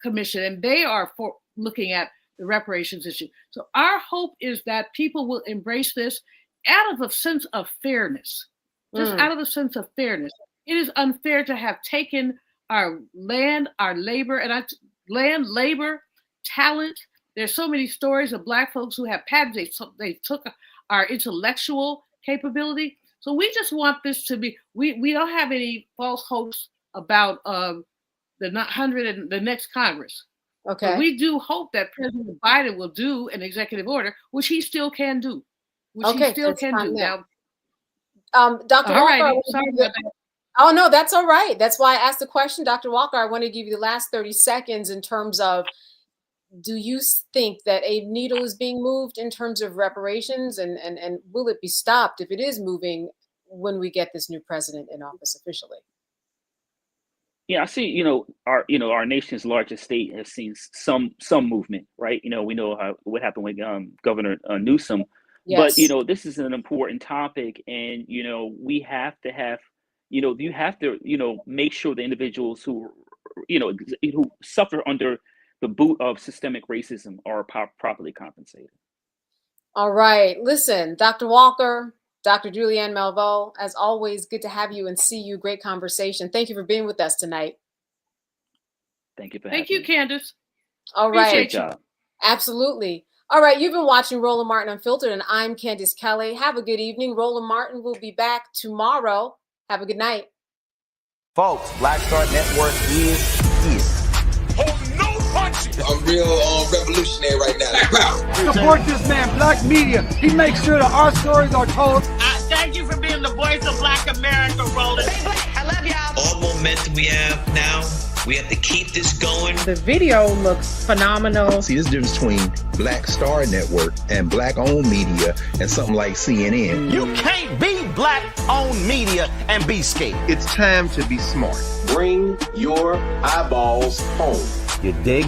Commission, and they are looking at the reparations issue. So our hope is that people will embrace this out of a sense of fairness, out of a sense of fairness. It is unfair to have taken our land, our labor, labor, talent. There's so many stories of Black folks who have patents. They took our intellectual capability. So we just want this to be, we don't have any false hopes about the next Congress. Okay. But we do hope that President Biden will do an executive order, which he still can do. Dr. Walker. Oh, no, that's all right. That's why I asked the question, Dr. Walker. I want to give you the last 30 seconds in terms of, do you think that a needle is being moved in terms of reparations, and will it be stopped if it is moving when we get this new president in office officially? Yeah, I see. Our nation's largest state has seen some movement, right? We know what happened with Governor Newsom, yes. But this is an important topic, and we have to have, you have to make sure the individuals who suffer under the boot of systemic racism are properly compensated. All right, listen, Dr. Walker, Dr. Julianne Malveaux, as always, good to have you and see you. Great conversation. Thank you for being with us tonight. Thank you for having me. Candace. All right. Great job. Absolutely. All right, you've been watching Roland Martin Unfiltered, and I'm Candace Kelly. Have a good evening. Roland Martin will be back tomorrow. Have a good night. Folks, Black Start Network is here. Hold no punches. I'm real revolutionary right now. Support this man, Black Media. He makes sure that our stories are told. Thank you for being the voice of Black America, Roland. Stay black. I love y'all. All momentum we have now, we have to keep this going. The video looks phenomenal. See, there's a difference between Black Star Network and Black-owned media and something like CNN. You can't be Black-owned media and be scared. It's time to be smart. Bring your eyeballs home. You dig?